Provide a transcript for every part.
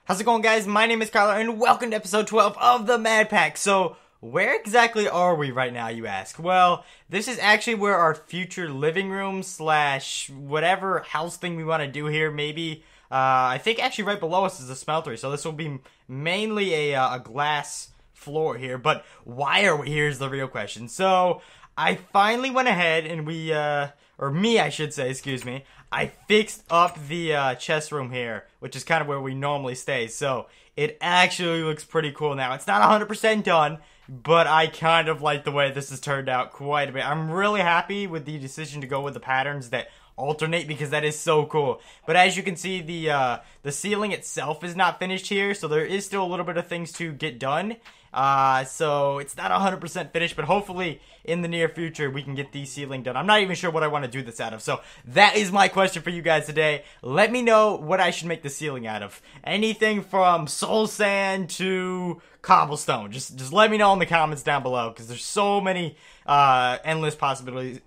How's it going, guys? My name is Kyler, and welcome to episode 12 of the Mad Pack. So, where exactly are we right now, you ask? Well, this is actually where our future living room slash whatever house thing we want to do here, maybe. I think actually right below us is the smeltery, so this will be mainly a glass floor here. But why are we here is the real question. So, I finally went ahead and I should say, excuse me, I fixed up the chest room here, which is kind of where we normally stay. So it actually looks pretty cool now. It's not 100% done, but I kind of like the way this has turned out quite a bit. I'm really happy with the decision to go with the patterns that alternate because that is so cool. But as you can see, the ceiling itself is not finished here, so there is still a little bit of things to get done. So it's not 100% finished, but hopefully in the near future we can get the ceiling done. I'm not even sure what I want to do this out of, so that is my question for you guys today. Let me know what I should make the ceiling out of. Anything from soul sand to cobblestone. Just let me know in the comments down below, because there's so many endless possibilities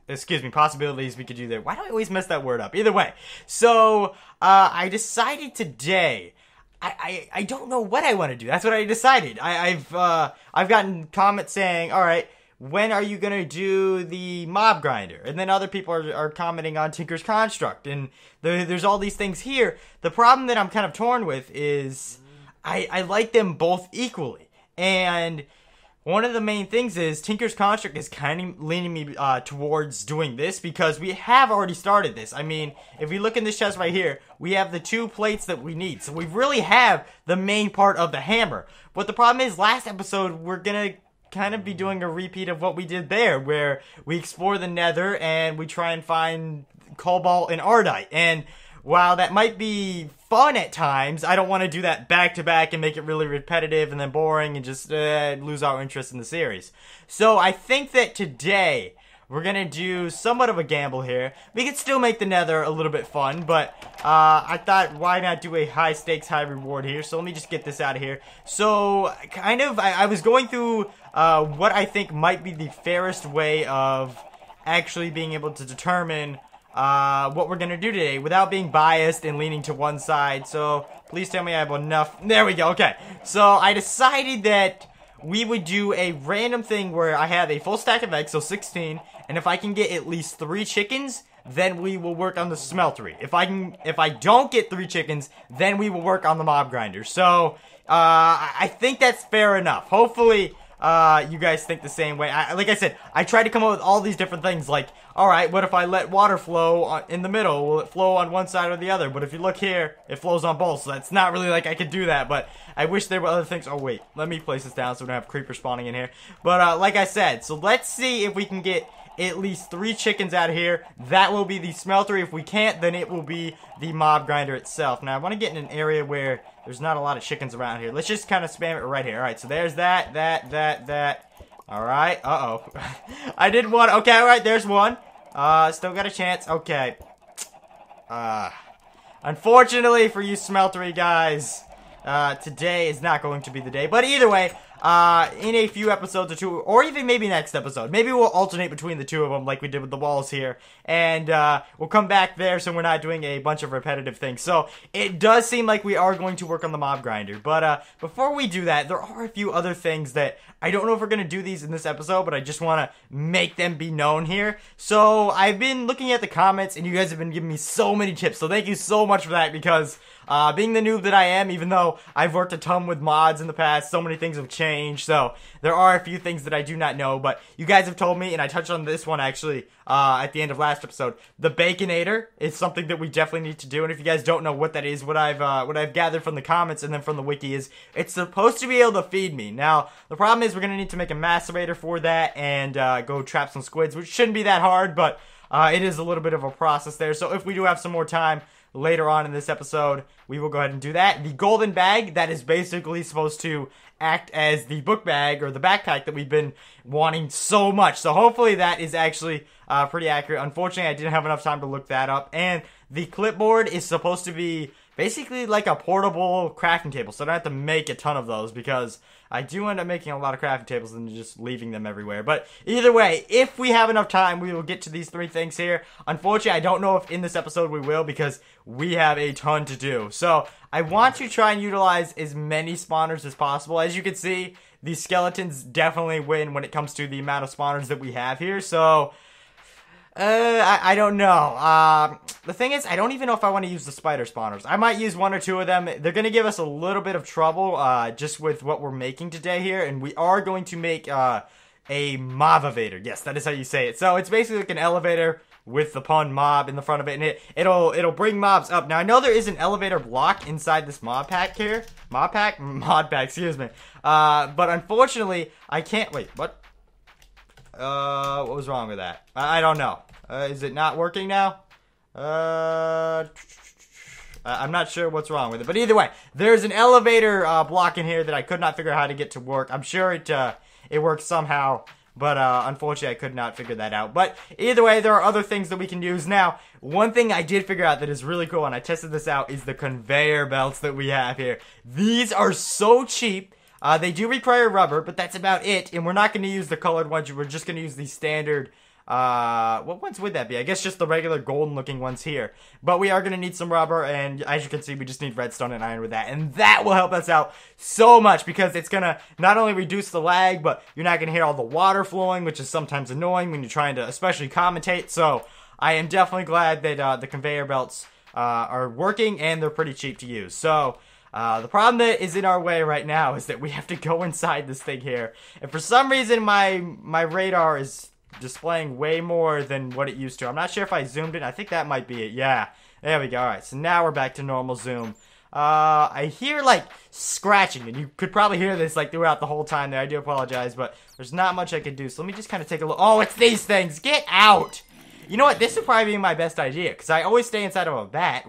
we could do there. Why do I always mess that word up? Either way, so I decided today. I don't know what I want to do. That's what I decided. I've gotten comments saying, all right, when are you gonna do the mob grinder? And then other people are commenting on Tinker's Construct, and there's all these things here. The problem that I'm kind of torn with is I like them both equally, and one of the main things is Tinker's Construct is kind of leaning me towards doing this because we have already started this. I mean, if we look in this chest right here, we have the 2 plates that we need. So we really have the main part of the hammer. But the problem is, last episode, we're going to kind of be doing a repeat of what we did there, where we explore the nether and we try and find cobalt and ardite. And while that might be fun at times, I don't want to do that back to back and make it really repetitive and then boring and just lose our interest in the series. So I think that today we're going to do somewhat of a gamble here. We could still make the nether a little bit fun, but I thought, why not do a high stakes, high reward here? So let me just get this out of here. So kind of, I was going through what I think might be the fairest way of actually being able to determine what we're gonna do today without being biased and leaning to one side. So please tell me I have enough. There we go. Okay, so I decided that we would do a random thing where I have a full stack of eggs, so 16, and if I can get at least 3 chickens, then we will work on the smeltery. If I don't get 3 chickens, then we will work on the mob grinder. So I think that's fair enough. Hopefully you guys think the same way. Like I said, I tried to come up with all these different things, like, alright, what if I let water flow in the middle? Will it flow on one side or the other? But if you look here, it flows on both, so that's not really like I could do that, but I wish there were other things. Oh wait, let me place this down so we don't have creepers spawning in here. But like I said, so let's see if we can get at least 3 chickens out of here. That will be the smeltery. If we can't, then it will be the mob grinder itself. Now I want to get in an area where there's not a lot of chickens around here. Let's just kind of spam it right here. Alright, so there's that. Alright, uh-oh. I did one. Okay, alright, there's one. Still got a chance. Okay. Unfortunately for you smeltery guys, today is not going to be the day. But either way, in a few episodes or 2, or even maybe next episode, maybe we'll alternate between the 2 of them like we did with the walls here, and we'll come back there so we're not doing a bunch of repetitive things. So it does seem like we are going to work on the mob grinder, but before we do that, there are a few other things that I don't know if we're going to do these in this episode, but I just want to make them be known here. So I've been looking at the comments, and you guys have been giving me so many tips, so thank you so much for that, because being the noob that I am, even though I've worked a ton with mods in the past, so many things have changed, so there are a few things that I do not know, but you guys have told me, and I touched on this one actually at the end of last episode. The Baconator is something that we definitely need to do, and if you guys don't know what that is, what I've gathered from the comments and then from the wiki is it's supposed to be able to feed me. Now, the problem is we're going to need to make a macerator for that and go trap some squids, which shouldn't be that hard, but it is a little bit of a process there, so if we do have some more time later on in this episode, we will go ahead and do that. The golden bag, that is basically supposed to act as the book bag or the backpack that we've been wanting so much. So hopefully that is actually pretty accurate. Unfortunately, I didn't have enough time to look that up. And the clipboard is supposed to be basically like a portable crafting table, so I don't have to make a ton of those because I do end up making a lot of crafting tables and just leaving them everywhere. But either way, if we have enough time, we will get to these 3 things here. Unfortunately, I don't know if in this episode we will because we have a ton to do. So I want to try and utilize as many spawners as possible. As you can see, these skeletons definitely win when it comes to the amount of spawners that we have here. So I don't know. The thing is, I don't even know if I want to use the spider spawners. I might use 1 or 2 of them. They're going to give us a little bit of trouble, just with what we're making today here. And we are going to make, a mob-evator. Yes, that is how you say it. So it's basically like an elevator with the pun mob in the front of it. And it'll bring mobs up. Now, I know there is an elevator block inside this mod pack here. Mod pack, excuse me. But unfortunately, I can't, wait, what? What was wrong with that? I don't know. Is it not working now? I'm not sure what's wrong with it. But either way, there's an elevator block in here that I could not figure out how to get to work. I'm sure it works somehow. But unfortunately, I could not figure that out. But either way, there are other things that we can use. Now, one thing I did figure out that is really cool, and I tested this out, is the conveyor belts that we have here. These are so cheap. They do require rubber, but that's about it. And we're not going to use the colored ones. We're just going to use the standard, what ones would that be? I guess just the regular golden looking ones here. But we are going to need some rubber, and as you can see, we just need redstone and iron with that. And that will help us out so much because it's going to not only reduce the lag, but you're not going to hear all the water flowing, which is sometimes annoying when you're trying to especially commentate. So I am definitely glad that the conveyor belts are working, and they're pretty cheap to use. So the problem that is in our way right now is that we have to go inside this thing here. And for some reason, my radar is displaying way more than what it used to. I'm not sure if I zoomed in. I think that might be it. Yeah. There we go. Alright, so now we're back to normal zoom. I hear, like, scratching, and you could probably hear this, like, throughout the whole time there. I do apologize, but there's not much I can do. So let me just kind of take a look. Oh, it's these things! Get out! You know what? This would probably be my best idea, because I always stay inside of a bat.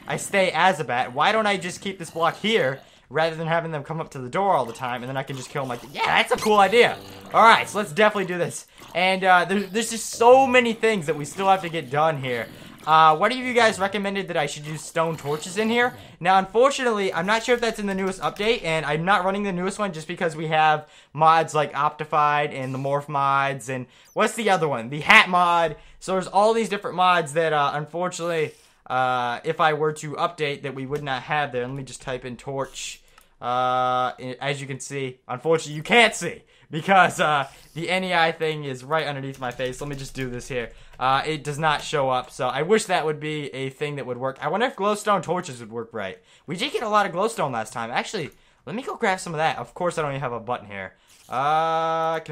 I stay as a bat. Why don't I just keep this block here rather than having them come up to the door all the time, and then I can just kill them like, yeah, that's a cool idea. Alright, so let's definitely do this. And there's just so many things that we still have to get done here. One of you guys recommended that I should use stone torches in here. Now, unfortunately, I'm not sure if that's in the newest update, and I'm not running the newest one just because we have mods like Optified and the Morph mods, and what's the other one? The Hat mod. So there's all these different mods that, unfortunately, if I were to update, that we would not have there. Let me just type in torch. As you can see, unfortunately, you can't see because the NEI thing is right underneath my face. Let me just do this here. It does not show up, so I wish that would be a thing that would work. I wonder if glowstone torches would work right. We did get a lot of glowstone last time. Actually, let me go grab some of that. Of course, I don't even have a button here. Can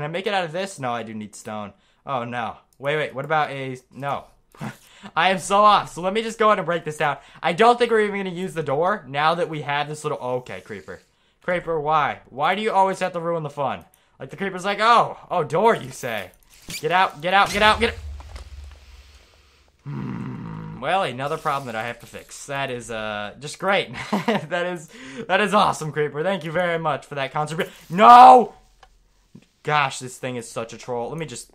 I make it out of this? No, I do need stone. Oh, no. Wait, what about a... No. I am so off, so let me just go ahead and break this down. I don't think we're even going to use the door now that we have this little... Okay, Creeper. Creeper, why? Why do you always have to ruin the fun? Like, the Creeper's like, oh, door, you say. Get out. Well, another problem that I have to fix. That is, just great. that is awesome, Creeper. Thank you very much for that contribution. No! Gosh, this thing is such a troll. Let me just...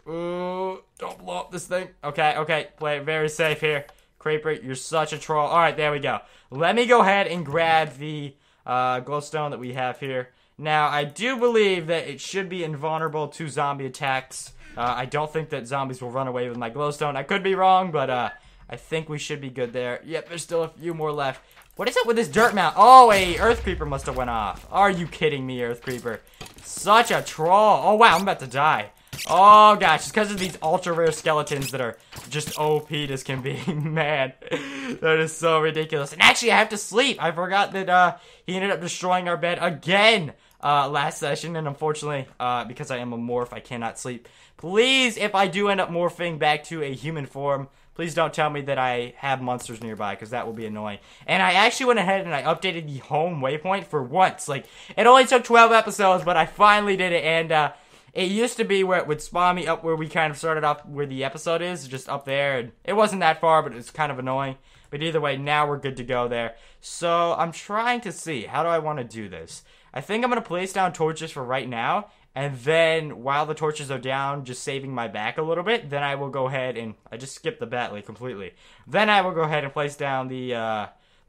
don't blow up this thing. Okay, play it very safe here. Creeper, you're such a troll. Alright, there we go. Let me go ahead and grab the glowstone that we have here. Now, I do believe that it should be invulnerable to zombie attacks. I don't think that zombies will run away with my glowstone. I could be wrong, but I think we should be good there. Yep, there's still a few more left. What is it with this dirt mound? Oh, a earth creeper must have went off. Are you kidding me, earth creeper? Such a troll. Oh, wow, I'm about to die. Oh, gosh, it's because of these ultra-rare skeletons that are just OP as can be. Man, that is so ridiculous. And actually, I have to sleep. I forgot that he ended up destroying our bed again last session. And unfortunately, because I am a morph, I cannot sleep. Please, if I do end up morphing back to a human form, please don't tell me that I have monsters nearby, because that will be annoying. And I actually went ahead and I updated the home waypoint for once. Like, it only took 12 episodes, but I finally did it. And it used to be where it would spawn me up where we kind of started off, where the episode is, just up there. And it wasn't that far, but it was kind of annoying. But either way, now we're good to go there. So I'm trying to see, how do I want to do this? I think I'm going to place down torches for right now. And then, while the torches are down, just saving my back a little bit, then I will go ahead and... I just skipped the battery completely. Then I will go ahead and place down the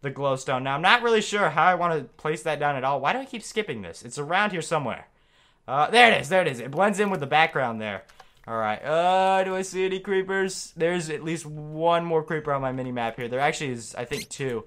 glowstone. Now, I'm not really sure how I want to place that down at all. Why do I keep skipping this? It's around here somewhere. There it is, there it is. It blends in with the background there. Alright, do I see any creepers? There's at least one more creeper on my mini-map here. There actually is, I think, 2.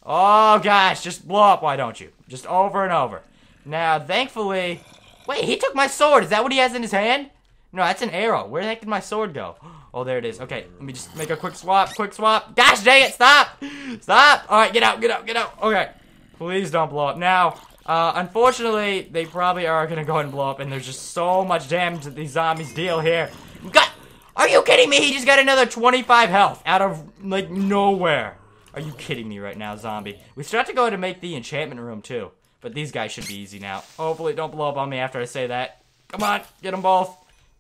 Oh, gosh, just blow up, why don't you? Just over and over. Now, thankfully... Wait, he took my sword. Is that what he has in his hand? No, that's an arrow. Where the heck did my sword go? Oh, there it is. Okay, let me just make a quick swap. Quick swap. Gosh dang it, stop! Stop! Alright, get out, get out, get out. Okay. Please don't blow up. Now, unfortunately, they probably are going to go ahead and blow up, and there's just so much damage that these zombies deal here. God! Are you kidding me? He just got another 25 health out of, like, nowhere. Are you kidding me right now, zombie? We still have to go ahead and make the enchantment room, too. But these guys should be easy now. Hopefully, don't blow up on me after I say that. Come on, get them both.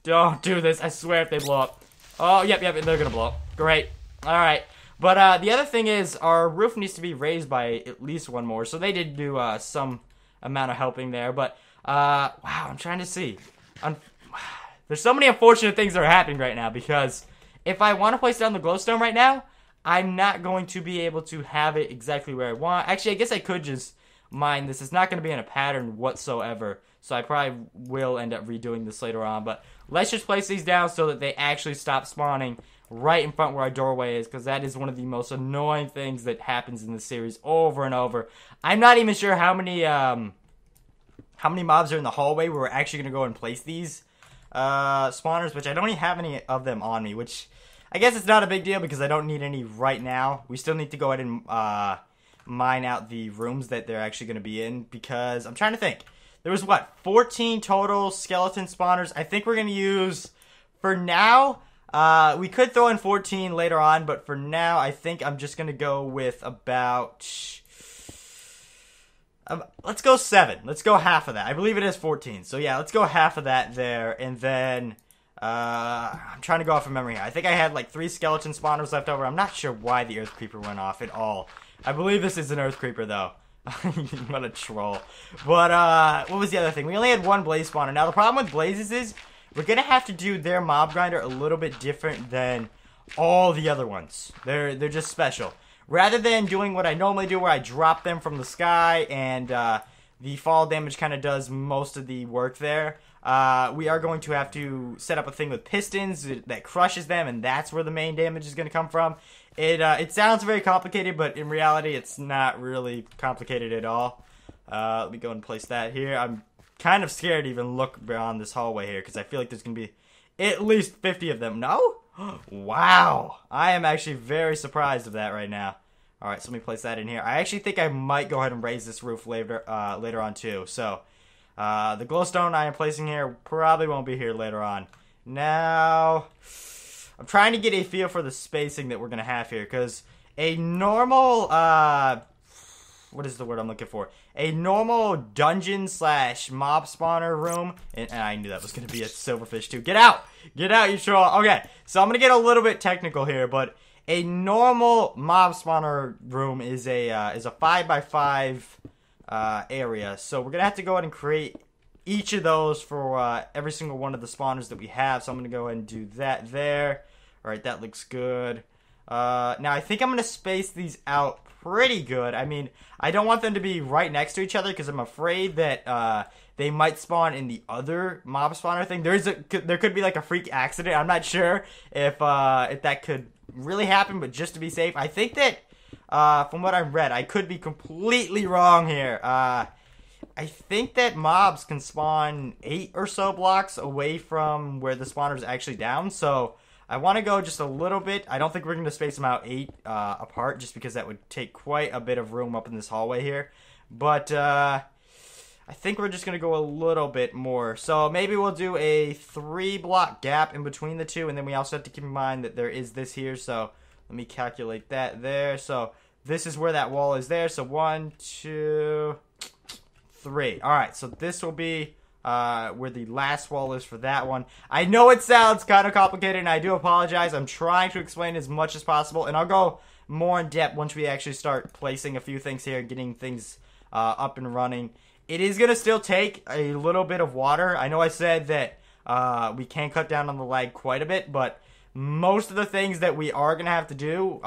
Don't do this. I swear if they blow up. Oh, yep, they're gonna blow up. Great. Alright. But the other thing is, our roof needs to be raised by at least one more. So they did do some amount of helping there. But, wow, I'm trying to see. There's so many unfortunate things that are happening right now. Because if I want to place down the glowstone right now, I'm not going to be able to have it exactly where I want. Actually, I guess I could just... mine this. It's not going to be in a pattern whatsoever, so I probably will end up redoing this later on, but let's just place these down so that they actually stop spawning right in front where our doorway is, because that is one of the most annoying things that happens in this series over and over. I'm not even sure how many mobs are in the hallway where we're actually going to go and place these spawners, which I don't even have any of them on me, which I guess it's not a big deal because I don't need any right now. We still need to go ahead and mine out the rooms that they're actually going to be in, because I'm trying to think. There was, what, 14 total skeleton spawners. I think we're going to use, for now, we could throw in 14 later on, but for now, I think I'm just going to go with about, let's go 7. Let's go half of that. I believe it is 14. So, yeah, let's go half of that there, and then... I'm trying to go off of memory here. I think I had like 3 skeleton spawners left over. I'm not sure why the earth creeper went off at all. I believe this is an earth creeper though. What a troll. But what was the other thing? We only had 1 blaze spawner. Now the problem with blazes is we're gonna have to do their mob grinder a little bit different than all the other ones. They're just special. Rather than doing what I normally do where I drop them from the sky and the fall damage kind of does most of the work there. We are going to have to set up a thing with pistons that crushes them, and that's where the main damage is going to come from. It sounds very complicated, but in reality, it's not really complicated at all. Let me go and place that here. I'm kind of scared to even look beyond this hallway here, because I feel like there's going to be at least 50 of them. No? Wow. I am actually very surprised of that right now. Alright, so let me place that in here. I actually think I might go ahead and raise this roof later on too, so... the glowstone I am placing here probably won't be here later on. Now, I'm trying to get a feel for the spacing that we're going to have here, because a normal, what is the word I'm looking for? A normal dungeon slash mob spawner room, and I knew that was going to be a silverfish too. Get out! Get out, you troll! Okay, so I'm going to get a little bit technical here, but a normal mob spawner room is a 5x5 area. So we're gonna have to go ahead and create each of those for every single one of the spawners that we have. So I'm gonna go ahead and do that there. Alright, that looks good. Now I think I'm gonna space these out pretty good. I mean, I don't want them to be right next to each other because I'm afraid that they might spawn in the other mob spawner thing. There could be like a freak accident. I'm not sure if that could really happen, but just to be safe, I think that from what I've read, I could be completely wrong here. I think that mobs can spawn 8 or so blocks away from where the spawner is actually down, so I want to go just a little bit. I don't think we're going to space them out 8 apart, just because that would take quite a bit of room up in this hallway here. But I think we're just going to go a little bit more. So maybe we'll do a 3-block gap in between the two, and then we also have to keep in mind that there is this here, so let me calculate that there. So this is where that wall is there. So 1, 2, 3. Alright, so this will be where the last wall is for that one. I know it sounds kind of complicated, and I do apologize. I'm trying to explain as much as possible, and I'll go more in depth once we actually start placing a few things here, getting things up and running. it is going to still take a little bit of water. I know I said that we can cut down on the lag quite a bit, but most of the things that we are going to have to do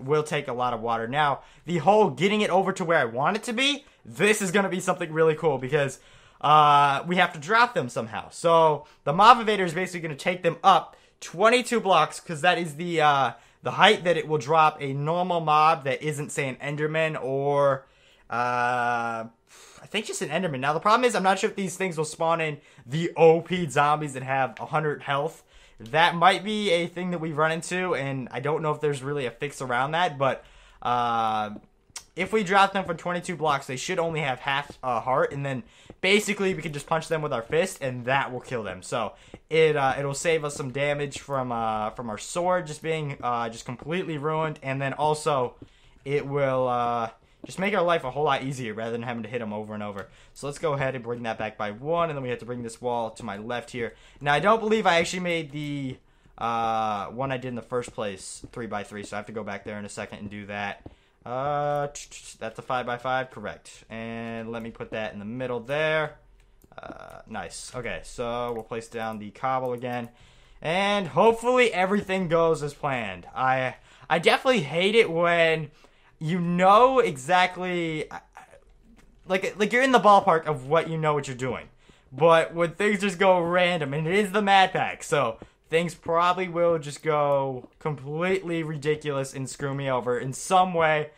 will take a lot of water. Now, the whole getting it over to where I want it to be, this is going to be something really cool because we have to drop them somehow. So the mob evader is basically going to take them up 22 blocks because that is the height that it will drop a normal mob that isn't, say, an Enderman or I think just an Enderman. Now the problem is I'm not sure if these things will spawn in the OP zombies that have 100 health. That might be a thing that we run into, and I don't know if there's really a fix around that, but if we drop them for 22 blocks, they should only have half a heart, and then basically we can just punch them with our fist, and that will kill them. So it'll save us some damage from our sword just being just completely ruined, and then also it will just make our life a whole lot easier rather than having to hit them over and over. So let's go ahead and bring that back by 1, and then we have to bring this wall to my left here. Now, I don't believe I actually made the one I did in the first place 3x3, so I have to go back there in a second and do that. That's a 5x5, correct. And let me put that in the middle there. Nice. Okay, so we'll place down the cobble again. And hopefully everything goes as planned. I definitely hate it when you know exactly, like you're in the ballpark of what you know what you're doing. But when things just go random, and it is the Mad Pack, so things probably will just go completely ridiculous and screw me over in some way.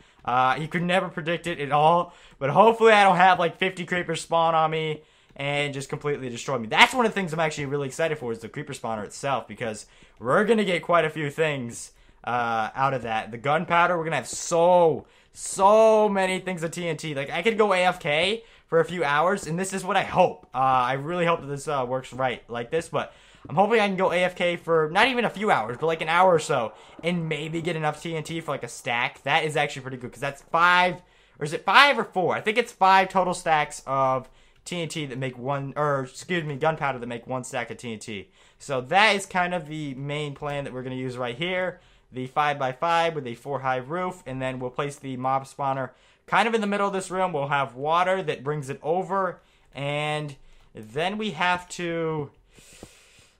You could never predict it at all, but hopefully I don't have like 50 creepers spawn on me and just completely destroy me. That's one of the things I'm actually really excited for is the creeper spawner itself, because we're going to get quite a few things out of that. The gunpowder, we're gonna have so many things of TNT. Like, I could go AFK for a few hours, and this is what I hope. I really hope that this works right like this, but I'm hoping I can go AFK for not even a few hours, but like an hour or so, and maybe get enough TNT for like a stack. That is actually pretty good, because that's 5, or is it 5 or 4? I think it's 5 total stacks of TNT that make one, or excuse me, gunpowder that make 1 stack of TNT. So that is kind of the main plan that we're gonna use right here. The 5x5 with a 4-high roof, and then we'll place the mob spawner kind of in the middle of this room. We'll have water that brings it over, and then we have to,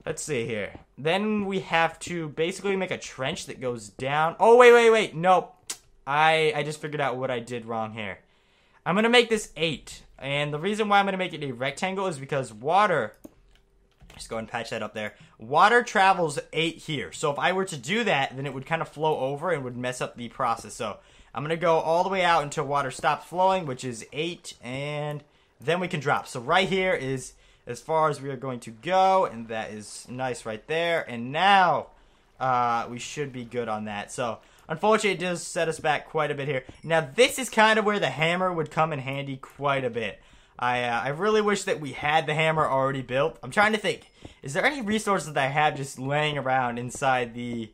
let's see here. Then we have to basically make a trench that goes down. Oh, wait. Nope. I just figured out what I did wrong here. I'm going to make this 8, and the reason why I'm going to make it a rectangle is because water, just go ahead and patch that up there. Water travels 8 here. So if I were to do that, then it would kind of flow over and would mess up the process. So I'm going to go all the way out until water stops flowing, which is 8, and then we can drop. So right here is as far as we are going to go, and that is nice right there. And now we should be good on that. So unfortunately, it does set us back quite a bit here. Now this is kind of where the hammer would come in handy quite a bit. I really wish that we had the hammer already built. I'm trying to think. Is there any resources that I have just laying around inside the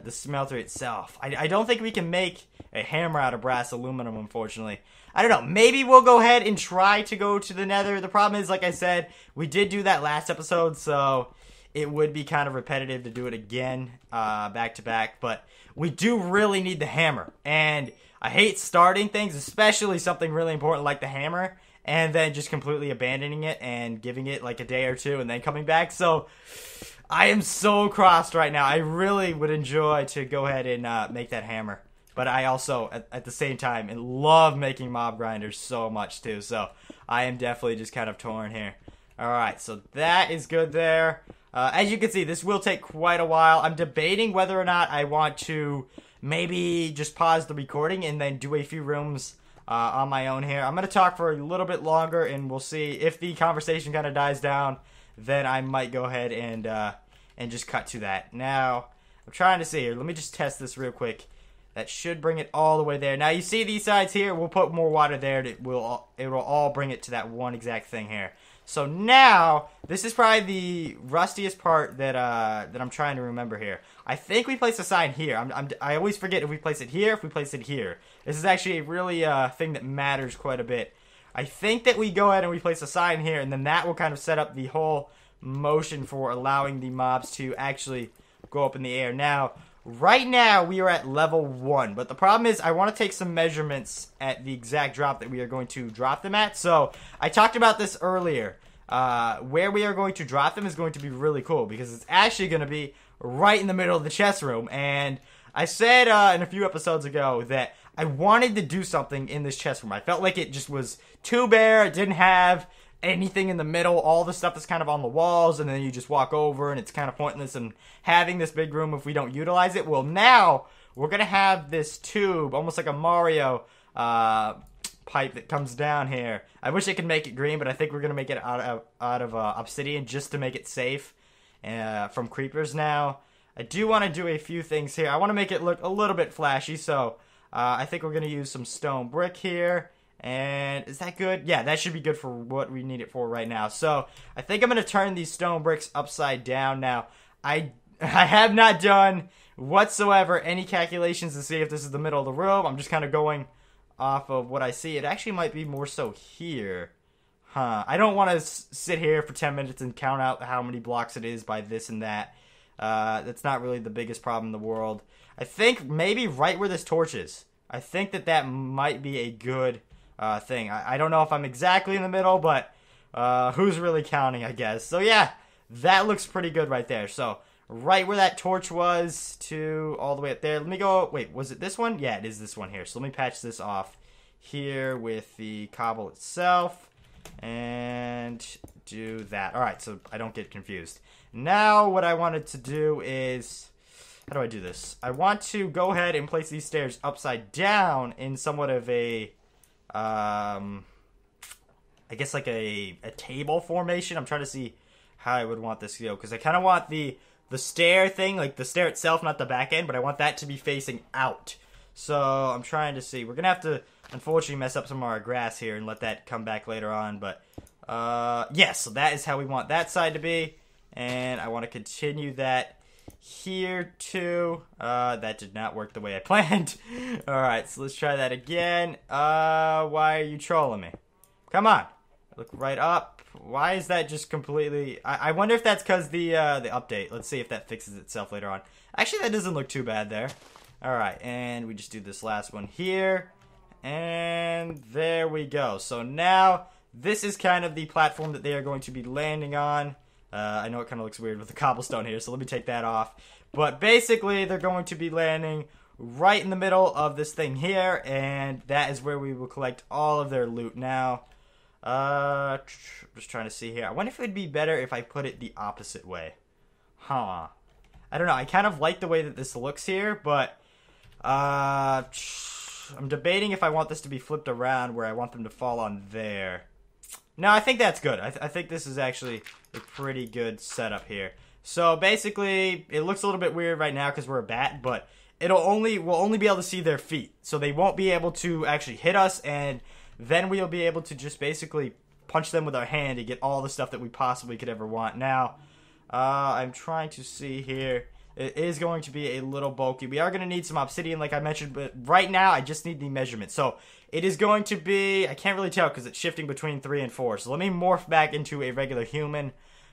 smelter itself? I don't think we can make a hammer out of brass aluminum, unfortunately. I don't know. Maybe we'll go ahead and try to go to the nether. The problem is, like I said, we did do that last episode, so it would be kind of repetitive to do it again back to back. But we do really need the hammer. And I hate starting things, especially something really important like the hammer, and then just completely abandoning it and giving it like a day or two and then coming back. So I am so crossed right now. I really would enjoy to go ahead and make that hammer. But I also, at the same time, love making mob grinders so much too. So I am definitely just kind of torn here. Alright, so that is good there. As you can see, this will take quite a while. I'm debating whether or not I want to maybe just pause the recording and then do a few rooms on my own here. I'm going to talk for a little bit longer, and we'll see if the conversation kind of dies down. Then I might go ahead and just cut to that. Now, I'm trying to see here. Let me just test this real quick. That should bring it all the way there. Now, you see these sides here? We'll put more water there. It will all bring it to that one exact thing here. So now, this is probably the rustiest part that I'm trying to remember here. I think we place a sign here. I always forget if we place it here, if we place it here. This is actually a really thing that matters quite a bit. I think that we go ahead and we place a sign here, and then that will kind of set up the whole motion for allowing the mobs to actually go up in the air. Now, right now we are at level 1. But the problem is I want to take some measurements at the exact drop that we are going to drop them at. So I talked about this earlier. Where we are going to drop them is going to be really cool because it's actually going to be right in the middle of the chest room. And I said in a few episodes ago that I wanted to do something in this chest room. I felt like it just was too bare. It didn't have anything in the middle. All the stuff is kind of on the walls, and then you just walk over, and it's kind of pointless in having this big room if we don't utilize it. Well, now we're going to have this tube, almost like a Mario pipe that comes down here. I wish I could make it green, but I think we're going to make it out of obsidian just to make it safe from creepers now. I do want to do a few things here. I want to make it look a little bit flashy, so I think we're going to use some stone brick here. And is that good? Yeah, that should be good for what we need it for right now. So I think I'm going to turn these stone bricks upside down now. I have not done whatsoever any calculations to see if this is the middle of the room. I'm just kind of going off of what I see. It actually might be more so here. I don't want to sit here for 10 minutes and count out how many blocks it is by this and that. That's not really the biggest problem in the world. I think maybe right where this torch is. I think that might be a good thing. I don't know if I'm exactly in the middle, but who's really counting, I guess. So yeah, that looks pretty good right there. So right where that torch was to all the way up there. Let me go, wait, was it this one? Yeah, it is this one here. So let me patch this off here with the cobble itself and do that. All right, so I don't get confused. Now what I wanted to do is, how do I do this? I want to go ahead and place these stairs upside down in somewhat of a, I guess like a table formation. I'm trying to see how I would want this to go, because I kind of want the stair thing, like the stair itself, not the back end, but I want that to be facing out. So I'm trying to see. We're going to have to, unfortunately, mess up some of our grass here and let that come back later on. But, yes, so that is how we want that side to be. And I want to continue that here, too. That did not work the way I planned. Alright, so let's try that again. Why are you trolling me? Come on. Look right up. Why is that just completely... I wonder if that's because the update. Let's see if that fixes itself later on. Actually, that doesn't look too bad there. Alright, and we just do this last one here. And there we go. So now, this is kind of the platform that they are going to be landing on. I know it kind of looks weird with the cobblestone here, so let me take that off. But basically, they're going to be landing right in the middle of this thing here, and that is where we will collect all of their loot now. Just trying to see here. I wonder if it would be better if I put it the opposite way. I don't know. I kind of like the way that this looks here, but I'm debating if I want this to be flipped around where I want them to fall on there. No, I think that's good. I think this is actually a pretty good setup here. So basically, it looks a little bit weird right now because we're a bat, but we'll only be able to see their feet. So they won't be able to actually hit us, and then we'll be able to just basically punch them with our hand to get all the stuff that we possibly could ever want. Now, I'm trying to see here. It is going to be a little bulky. We are going to need some obsidian, like I mentioned, but right now I just need the measurement. So it is going to be, I can't really tell because it's shifting between 3 and 4. So let me morph back into a regular human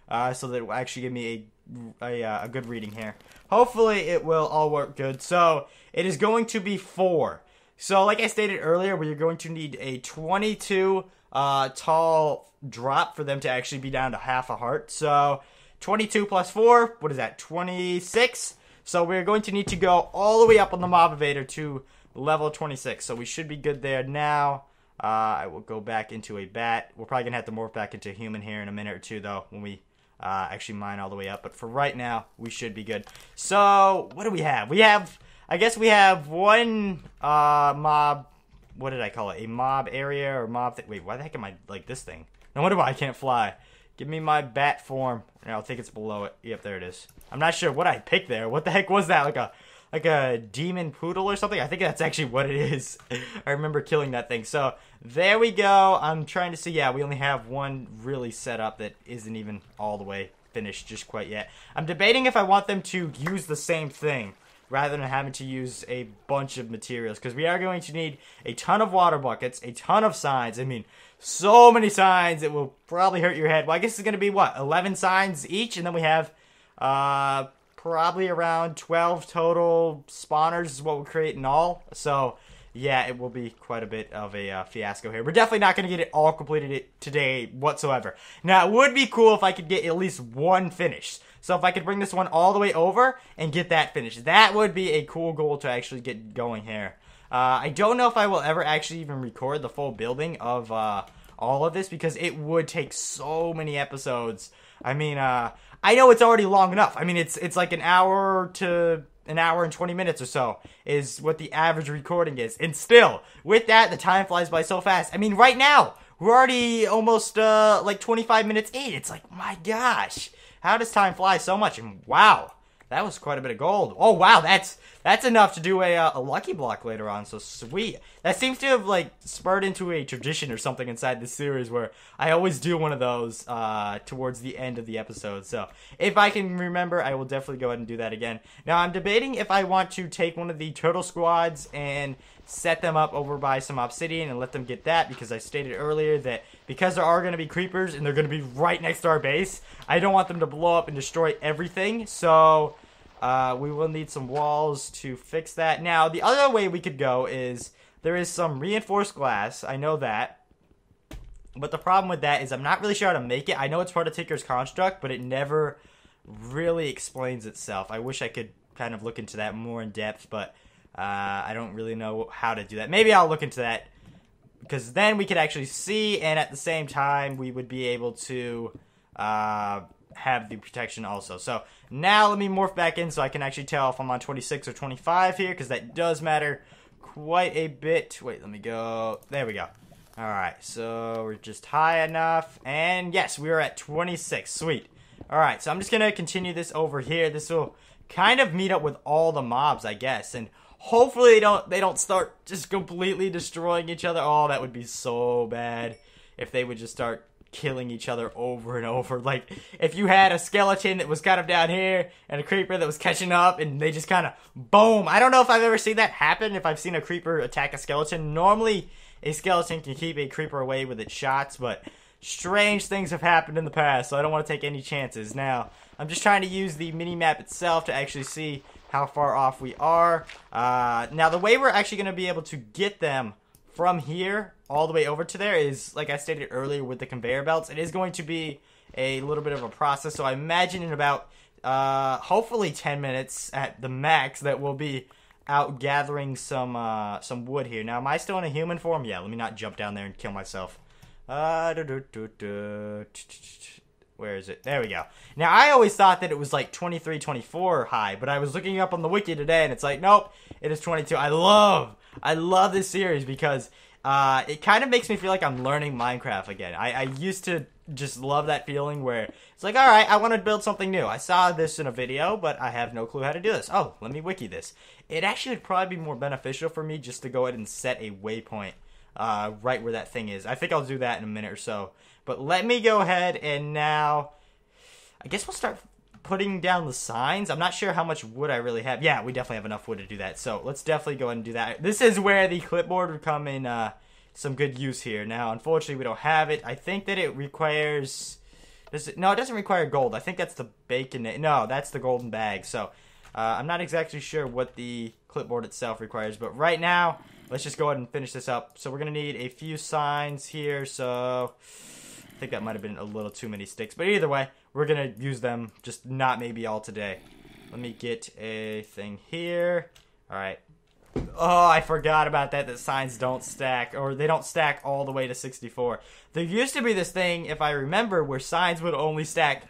so that it will actually give me a good reading here. Hopefully it will all work good. So it is going to be 4. So like I stated earlier, we are going to need a 22 tall drop for them to actually be down to half a heart. So 22 plus 4, what is that, 26? So we're going to need to go all the way up on the mob evader to level 26. So we should be good there now. I will go back into a bat. We're probably going to have to morph back into a human here in a minute or two, though, when we actually mine all the way up. But for right now, we should be good. So what do we have? I guess we have one mob, what did I call it? A mob area or mob thing. Wait, why the heck am I like this thing? No wonder why I can't fly. Give me my bat form. I think it's below it. Yep, there it is. I'm not sure what I picked there. What the heck was that? Like a demon poodle or something? I think that's actually what it is. I remember killing that thing. So there we go. I'm trying to see. Yeah, we only have one really set up that isn't even all the way finished just quite yet. I'm debating if I want them to use the same thing rather than having to use a bunch of materials, because we are going to need a ton of water buckets, a ton of signs. I mean, so many signs, it will probably hurt your head. Well, I guess it's going to be, what, 11 signs each? And then we have probably around 12 total spawners is what we'll create in all. So, yeah, it will be quite a bit of a fiasco here. We're definitely not going to get it all completed today whatsoever. Now, it would be cool if I could get at least one finished. So if I could bring this one all the way over and get that finished, that would be a cool goal to actually get going here. I don't know if I will ever actually even record the full building of all of this because it would take so many episodes. I mean, I know it's already long enough. I mean, it's like an hour to an hour and 20 minutes or so is what the average recording is. And still, with that, the time flies by so fast. I mean, right now, we're already almost like 25 minutes in. It's like, my gosh, how does time fly so much? And wow, that was quite a bit of gold. Oh, wow, that's enough to do a lucky block later on, so sweet. That seems to have, like, spurred into a tradition or something inside this series where I always do one of those towards the end of the episode. So if I can remember, I will definitely go ahead and do that again. Now, I'm debating if I want to take one of the turtle squads and set them up over by some obsidian and let them get that, because I stated earlier that because there are going to be creepers and they're going to be right next to our base, I don't want them to blow up and destroy everything. So we will need some walls to fix that. Now, the other way we could go is there is some reinforced glass. I know that. But the problem with that is I'm not really sure how to make it. I know it's part of Tinker's construct, but it never really explains itself. I wish I could kind of look into that more in depth, but I don't really know how to do that. Maybe I'll look into that, because then we could actually see, and at the same time, we would be able to have the protection also. So now let me morph back in so I can actually tell if I'm on 26 or 25 here, because that does matter quite a bit. Wait, let me go. There we go. Alright, so we're just high enough. And yes, we are at 26. Sweet. Alright, so I'm just going to continue this over here. This will kind of meet up with all the mobs, I guess. And hopefully they don't start just completely destroying each other. Oh, that would be so bad if they would just start killing each other over and over. Like, if you had a skeleton that was kind of down here and a creeper that was catching up and they just kind of boom. I don't know if I've ever seen that happen, if I've seen a creeper attack a skeleton. Normally, a skeleton can keep a creeper away with its shots, but strange things have happened in the past, so I don't want to take any chances. Now, I'm just trying to use the mini-map itself to actually see how far off we are. Now, the way we're actually going to be able to get them from here all the way over to there is, like I stated earlier with the conveyor belts, it is going to be a little bit of a process. So I imagine in about, hopefully 10 minutes at the max, that we'll be out gathering some wood here. Now, am I still in a human form? Yeah, let me not jump down there and kill myself. Where is it? There we go. Now, I always thought that it was like 23, 24 high, but I was looking up on the wiki today, and it's like, nope, it is 22. I love this series because it kind of makes me feel like I'm learning Minecraft again. I used to just love that feeling where it's like, all right, I want to build something new. I saw this in a video, but I have no clue how to do this. Oh, let me wiki this. It actually would probably be more beneficial for me just to go ahead and set a waypoint right where that thing is. I think I'll do that in a minute or so. But let me go ahead and now, I guess we'll start putting down the signs. I'm not sure how much wood I really have. Yeah, we definitely have enough wood to do that. So let's definitely go ahead and do that. This is where the clipboard would come in some good use here. Now, unfortunately, we don't have it. I think that it requires... No, it doesn't require gold. I think that's the bacon... No, that's the golden bag. So I'm not exactly sure what the clipboard itself requires. But right now, let's just go ahead and finish this up. So we're going to need a few signs here. So I think that might have been a little too many sticks. But either way, we're going to use them. Just not maybe all today. Let me get a thing here. All right. Oh, I forgot about that signs don't stack, or they don't stack all the way to 64. There used to be this thing, if I remember, where signs would only stack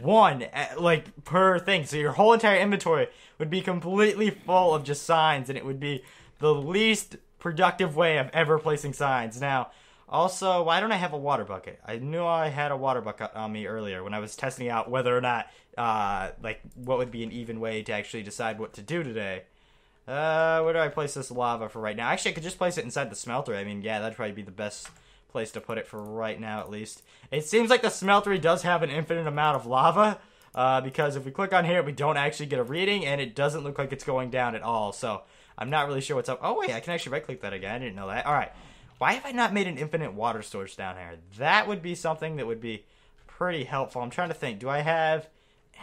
one, like, per thing. So your whole entire inventory would be completely full of just signs, and it would be the least productive way of ever placing signs. Now, also, why don't I have a water bucket? I knew I had a water bucket on me earlier when I was testing out whether or not, like, what would be an even way to actually decide what to do today. Where do I place this lava for right now? Actually, I could just place it inside the smelter. I mean, yeah, that'd probably be the best place to put it for right now, at least. It seems like the smeltery does have an infinite amount of lava, because if we click on here, we don't actually get a reading, and it doesn't look like it's going down at all, so I'm not really sure what's up. Oh, wait, I can actually right-click that again. I didn't know that. All right. Why have I not made an infinite water source down here? That would be something that would be pretty helpful. I'm trying to think. Do I have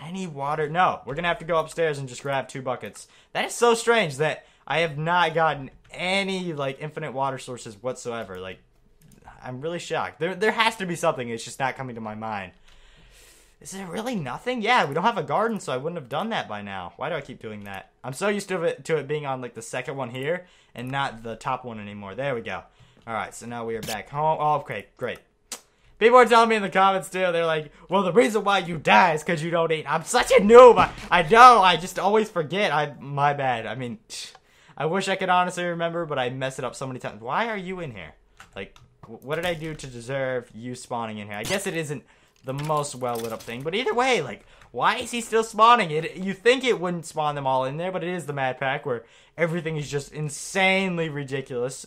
any water? No, we're gonna have to go upstairs and just grab 2 buckets. That is so strange that I have not gotten any, like, infinite water sources whatsoever. Like, I'm really shocked. There has to be something. It's just not coming to my mind. Is there really nothing? Yeah, we don't have a garden, so I wouldn't have done that by now. Why do I keep doing that? I'm so used to it being on, like, the second one here and not the top one anymore. There we go. All right, so now we are back home. Oh, okay, great. People are telling me in the comments, too. They're like, well, the reason why you die is because you don't eat. I'm such a noob. I know. I just always forget. My bad. I mean, I wish I could honestly remember, but I mess it up so many times. Why are you in here? Like, what did I do to deserve you spawning in here? I guess it isn't the most well-lit up thing, but either way, like, why is he still spawning it? You think it wouldn't spawn them all in there, but it is the Mad Pack where everything is just insanely ridiculous,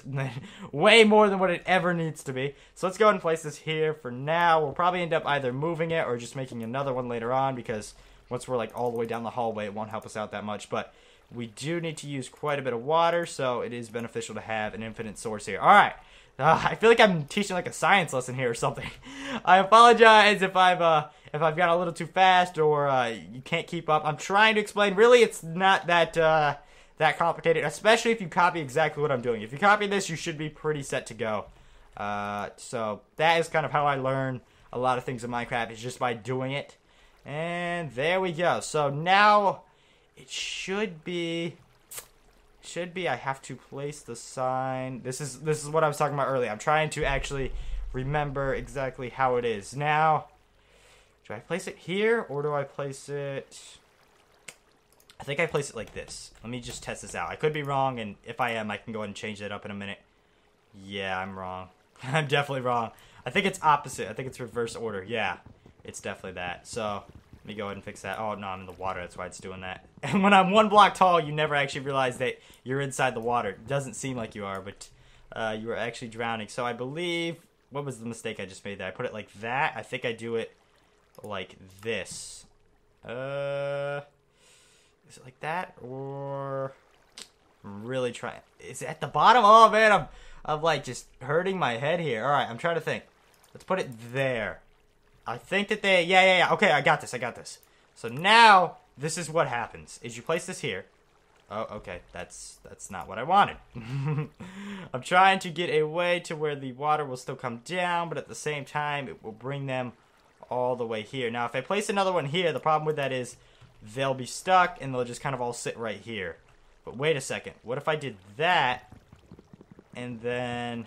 way more than what it ever needs to be. So let's go ahead and place this here for now. We'll probably end up either moving it or just making another one later on, because once we're, like, all the way down the hallway, it won't help us out that much. But we do need to use quite a bit of water, so it is beneficial to have an infinite source here. All right. I feel like I'm teaching like a science lesson here or something. I apologize if I've gone a little too fast or you can't keep up. I'm trying to explain. Really, it's not that complicated, especially if you copy exactly what I'm doing. If you copy this, you should be pretty set to go. So that is kind of how I learn a lot of things in Minecraft, is just by doing it. And there we go. So now it should be I have to place the sign. This is what I was talking about earlier. I'm trying to actually remember exactly how it is. Now, do I place it here or do I place it? I think I place it like this. Let me just test this out. I could be wrong, and if I am, I can go ahead and change that up in a minute. Yeah, I'm wrong. I'm definitely wrong. I think it's opposite. I think it's reverse order. Yeah, it's definitely that. So let me go ahead and fix that. Oh, no, I'm in the water. That's why it's doing that. And when I'm 1 block tall, you never actually realize that you're inside the water. It doesn't seem like you are, but you are actually drowning. So I believe, what was the mistake I just made there? I put it like that. I think I do it like this. Is it like that? Or I'm really trying. Is it at the bottom? Oh, man, I'm like just hurting my head here. All right, I'm trying to think. Let's put it there. I think that yeah. Okay, I got this. So now, this is what happens, is you place this here. Oh, okay, that's not what I wanted. I'm trying to get a way to where the water will still come down, but at the same time, it will bring them all the way here. Now, if I place another one here, the problem with that is they'll be stuck, and they'll just kind of all sit right here. But wait a second. What if I did that, and then...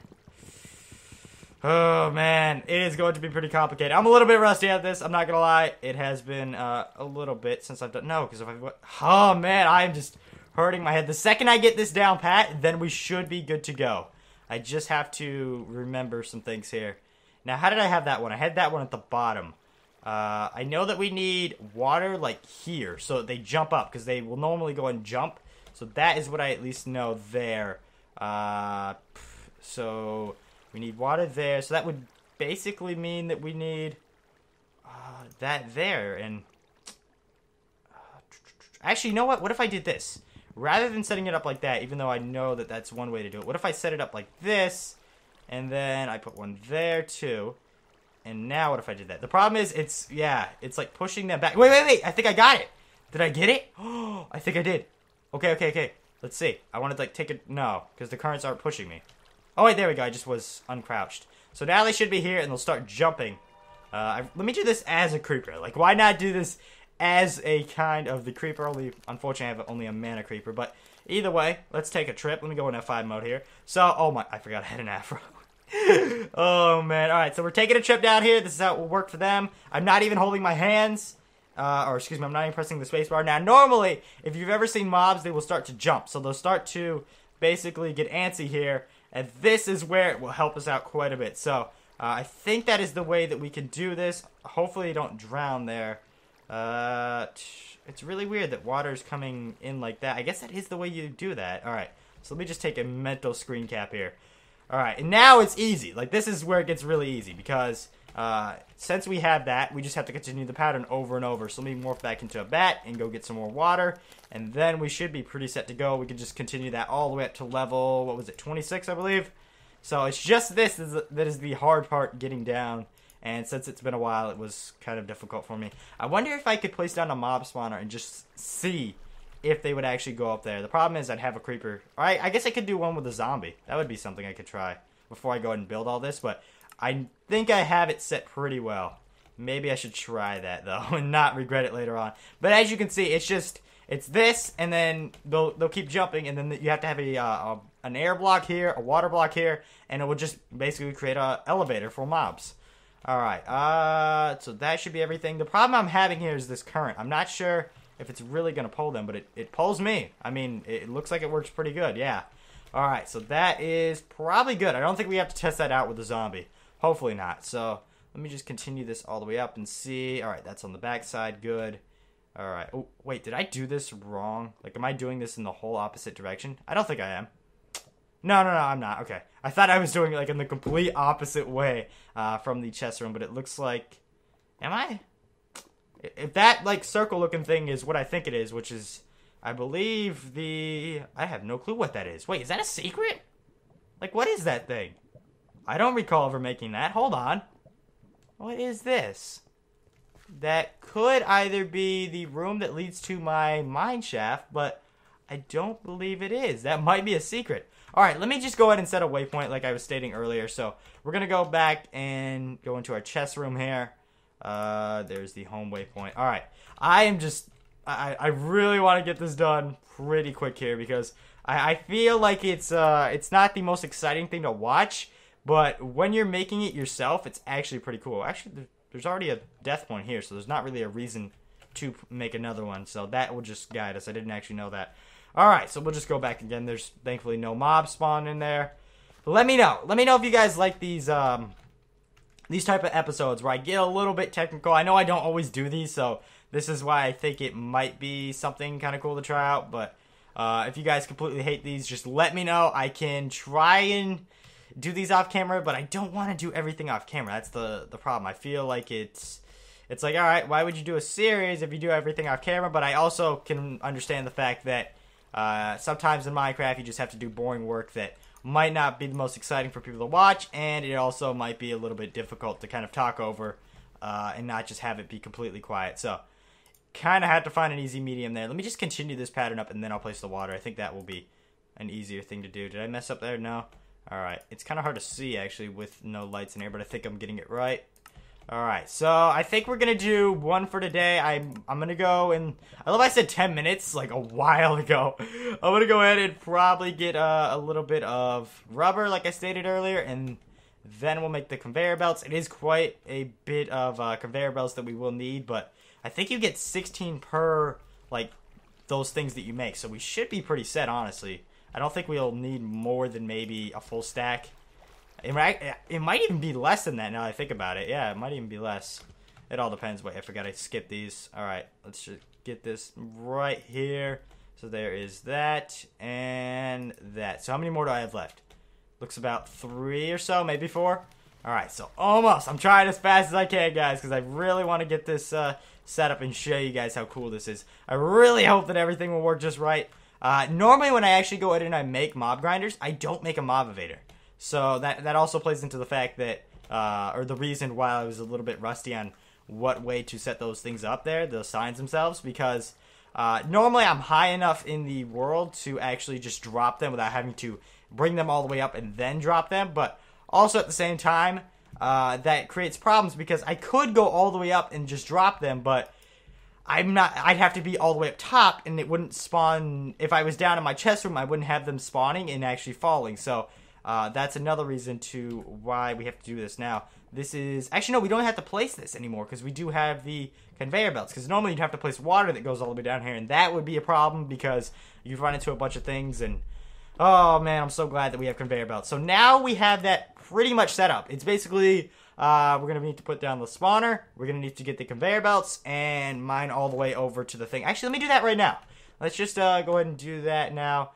Oh, man, it is going to be pretty complicated. I'm a little bit rusty at this. I'm not going to lie. It has been a little bit since I've done... No, because if I... Oh, man, I'm just hurting my head. The second I get this down pat, then we should be good to go. I just have to remember some things here. Now, how did I have that one? I had that one at the bottom. I know that we need water, like, here, so they jump up, because they will normally go and jump. So that is what I at least know there. So... We need water there, so that would basically mean that we need that there. And actually, you know what? What if I did this? Rather than setting it up like that, even though I know that that's one way to do it, what if I set it up like this, and then I put one there too, and now what if I did that? The problem is, it's like pushing them back. Wait, I think I got it. Did I get it? Oh, I think I did. Okay. Let's see. I want to, like, take it. No, because the currents aren't pushing me. Oh, wait, there we go. I just was uncrouched. So now they should be here, and they'll start jumping. Let me do this as a creeper. Like, why not do this as a kind of the creeper? Unfortunately, I have only a mana creeper. But either way, let's take a trip. Let me go in F5 mode here. So, oh my, I forgot I had an afro. Oh, man. All right, so we're taking a trip down here. This is how it will work for them. I'm not even holding my hands. Or, excuse me, I'm not even pressing the spacebar. Now, normally, if you've ever seen mobs, they will start to jump. So they'll start to basically get antsy here. And this is where it will help us out quite a bit. So, I think that is the way that we can do this. Hopefully you don't drown there. It's really weird that water is coming in like that. I guess that is the way you do that. Alright, so let me just take a mental screen cap here. Alright, and now it's easy. Like, this is where it gets really easy. Because, since we have that, we just have to continue the pattern over and over. So let me morph back into a bat and go get some more water. And then we should be pretty set to go. We can just continue that all the way up to level, what was it, 26, I believe? So it's just this that is the hard part, getting down And since it's been a while, it was kind of difficult for me. I wonder if I could place down a mob spawner and just see if they would actually go up there. The problem is I'd have a creeper. Or I guess I could do one with a zombie. That would be something I could try before I go ahead and build all this. But I think I have it set pretty well. Maybe I should try that, though, and not regret it later on. But as you can see, it's this, and then they'll keep jumping, and then you have to have an air block here, a water block here, and it will just basically create an elevator for mobs. Alright, so that should be everything. The problem I'm having here is this current. I'm not sure if it's really going to pull them, but it pulls me. I mean, it looks like it works pretty good, yeah. Alright, so that is probably good. I don't think we have to test that out with the zombie. Hopefully not. So let me just continue this all the way up and see. Alright, that's on the back side. Good. Alright. Oh, wait, did I do this wrong? Like, am I doing this in the whole opposite direction? I don't think I am. No, I'm not. Okay. I thought I was doing it, like, in the complete opposite way from the chest room, but it looks like... Am I? If that, like, circle-looking thing is what I think it is, which is, I believe the... I have no clue what that is. Wait, is that a secret? Like, what is that thing? I don't recall ever making that. Hold on. What is this? That could either be the room that leads to my mine shaft, but I don't believe it is. That might be a secret. Alright, let me just go ahead and set a waypoint like I was stating earlier. So, we're going to go back and go into our chest room here. There's the home waypoint. Alright, I really want to get this done pretty quick here because I feel like it's not the most exciting thing to watch, but when you're making it yourself, it's actually pretty cool. Actually, there's already a death point here, so there's not really a reason to make another one. So that will just guide us. I didn't actually know that. Alright, so we'll just go back again. There's thankfully no mob spawn in there. But let me know. Let me know if you guys like these type of episodes where I get a little bit technical. I know I don't always do these, so this is why I think it might be something kind of cool to try out. But if you guys completely hate these, just let me know. I can try and do these off camera, but I don't want to do everything off camera. That's the problem. I feel like it's like, all right, why would you do a series if you do everything off camera? But I also can understand the fact that sometimes in Minecraft you just have to do boring work that might not be the most exciting for people to watch, and it also might be a little bit difficult to kind of talk over and not just have it be completely quiet. So kind of had to find an easy medium there. Let me just continue this pattern up, and then I'll place the water. I think that will be an easier thing to do. Did I mess up there? No. Alright, it's kind of hard to see, actually, with no lights in here, but I think I'm getting it right. Alright, so I think we're going to do one for today. I'm going to go and... I love I said 10 minutes, like, a while ago. I'm going to go ahead and probably get a little bit of rubber, like I stated earlier, and then we'll make the conveyor belts. It is quite a bit of conveyor belts that we will need, but I think you get 16 per, like, those things that you make, so we should be pretty set, honestly. I don't think we'll need more than maybe a full stack. It might even be less than that now that I think about it. Yeah, it might even be less. It all depends. Wait, I forgot I skipped these. Alright, let's just get this right here. So there is that and that. So how many more do I have left? Looks about 3 or so, maybe 4. Alright, so almost. I'm trying as fast as I can, guys, because I really want to get this set up and show you guys how cool this is. I really hope that everything will work just right. Normally when I actually go ahead and I make mob grinders, I don't make a mob evader. So that also plays into the fact that, or the reason why I was a little bit rusty on what way to set those things up there, the signs themselves, because normally I'm high enough in the world to actually just drop them without having to bring them all the way up and then drop them, but also at the same time, that creates problems because I could go all the way up and just drop them, but I'd have to be all the way up top, and it wouldn't spawn. If I was down in my chest room, I wouldn't have them spawning and actually falling. So that's another reason to why we have to do this now. This is actually no, we don't have to place this anymore because we do have the conveyor belts. Because normally you'd have to place water that goes all the way down here, and that would be a problem because you'd run into a bunch of things. And oh man, I'm so glad that we have conveyor belts. So now we have that pretty much set up. It's basically. We're going to need to put down the spawner. We're going to need to get the conveyor belts and mine all the way over to the thing. Actually, let me do that right now. Let's just go ahead and do that now.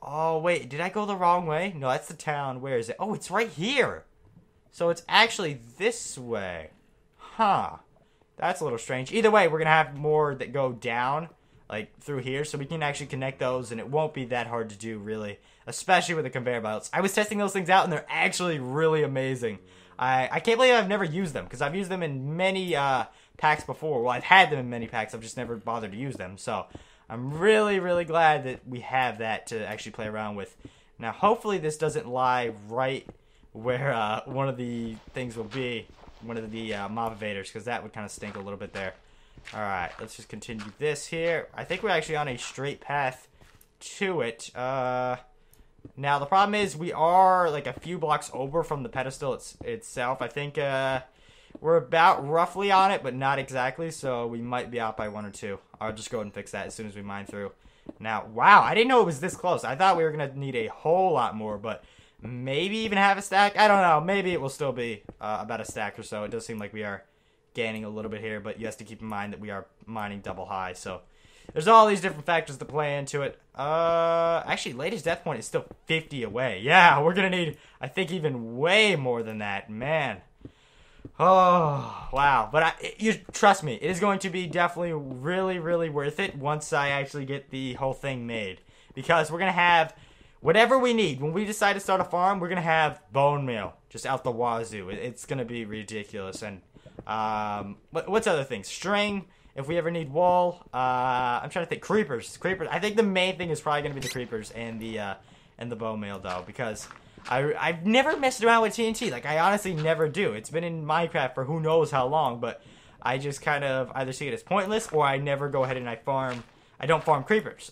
Oh, wait. Did I go the wrong way? No, that's the town. Where is it? Oh, it's right here. So it's actually this way. Huh. That's a little strange. Either way, we're going to have more that go down, like, through here. So we can actually connect those, and it won't be that hard to do, really. Especially with the conveyor belts. I was testing those things out, and they're actually really amazing. I can't believe I've never used them, because I've used them in many packs before. Well, I've had them in many packs. I've just never bothered to use them. So I'm really, really glad that we have that to actually play around with. Now, hopefully this doesn't lie right where one of the things will be. One of the mob invaders, because that would kind of stink a little bit there. Alright, let's just continue this here. I think we're actually on a straight path to it. Now, the problem is we are like a few blocks over from the pedestal itself. I think we're about roughly on it, but not exactly, so we might be out by 1 or 2. I'll just go ahead and fix that as soon as we mine through. Now, wow, I didn't know it was this close. I thought we were going to need a whole lot more, but maybe even have a stack. I don't know. Maybe it will still be about a stack or so. It does seem like we are gaining a little bit here, but you have to keep in mind that we are mining double high, so there's all these different factors to play into it. Actually, latest death point is still 50 away. Yeah, we're gonna need, I think, even way more than that, man. Oh, wow. But you trust me, it is going to be definitely really, really worth it once I actually get the whole thing made, because we're gonna have whatever we need. When we decide to start a farm, we're gonna have bone meal just out the wazoo. It's gonna be ridiculous. And what's other things? String, if we ever need wool. I'm trying to think. Creepers. I think the main thing is probably gonna be the creepers and the bone meal, though, because I've never messed around with TNT. Like, I honestly never do. It's been in Minecraft for who knows how long, but I just kind of either see it as pointless, or I never go ahead and I don't farm creepers.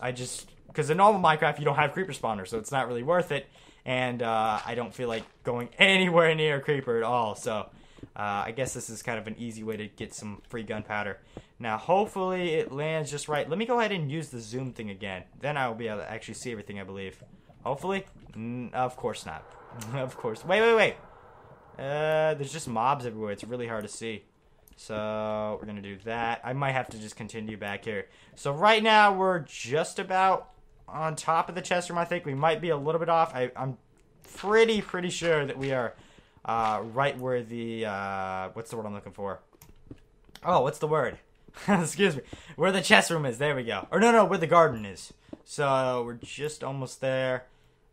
Because in normal Minecraft, you don't have creeper spawners, so it's not really worth it. And I don't feel like going anywhere near a creeper at all. So I guess this is kind of an easy way to get some free gunpowder. Now, hopefully it lands just right. Let me go ahead and use the zoom thing again. Then I will be able to actually see everything, I believe. Hopefully. Of course not. Of course. Wait. There's just mobs everywhere. It's really hard to see. So we're going to do that. I might have to just continue back here. So right now we're just about on top of the chest room, I think. We might be a little bit off. I'm pretty sure that we are right where the, what's the word I'm looking for? Oh, what's the word? Excuse me. Where the chest room is. There we go. Or no, where the garden is. So we're just almost there.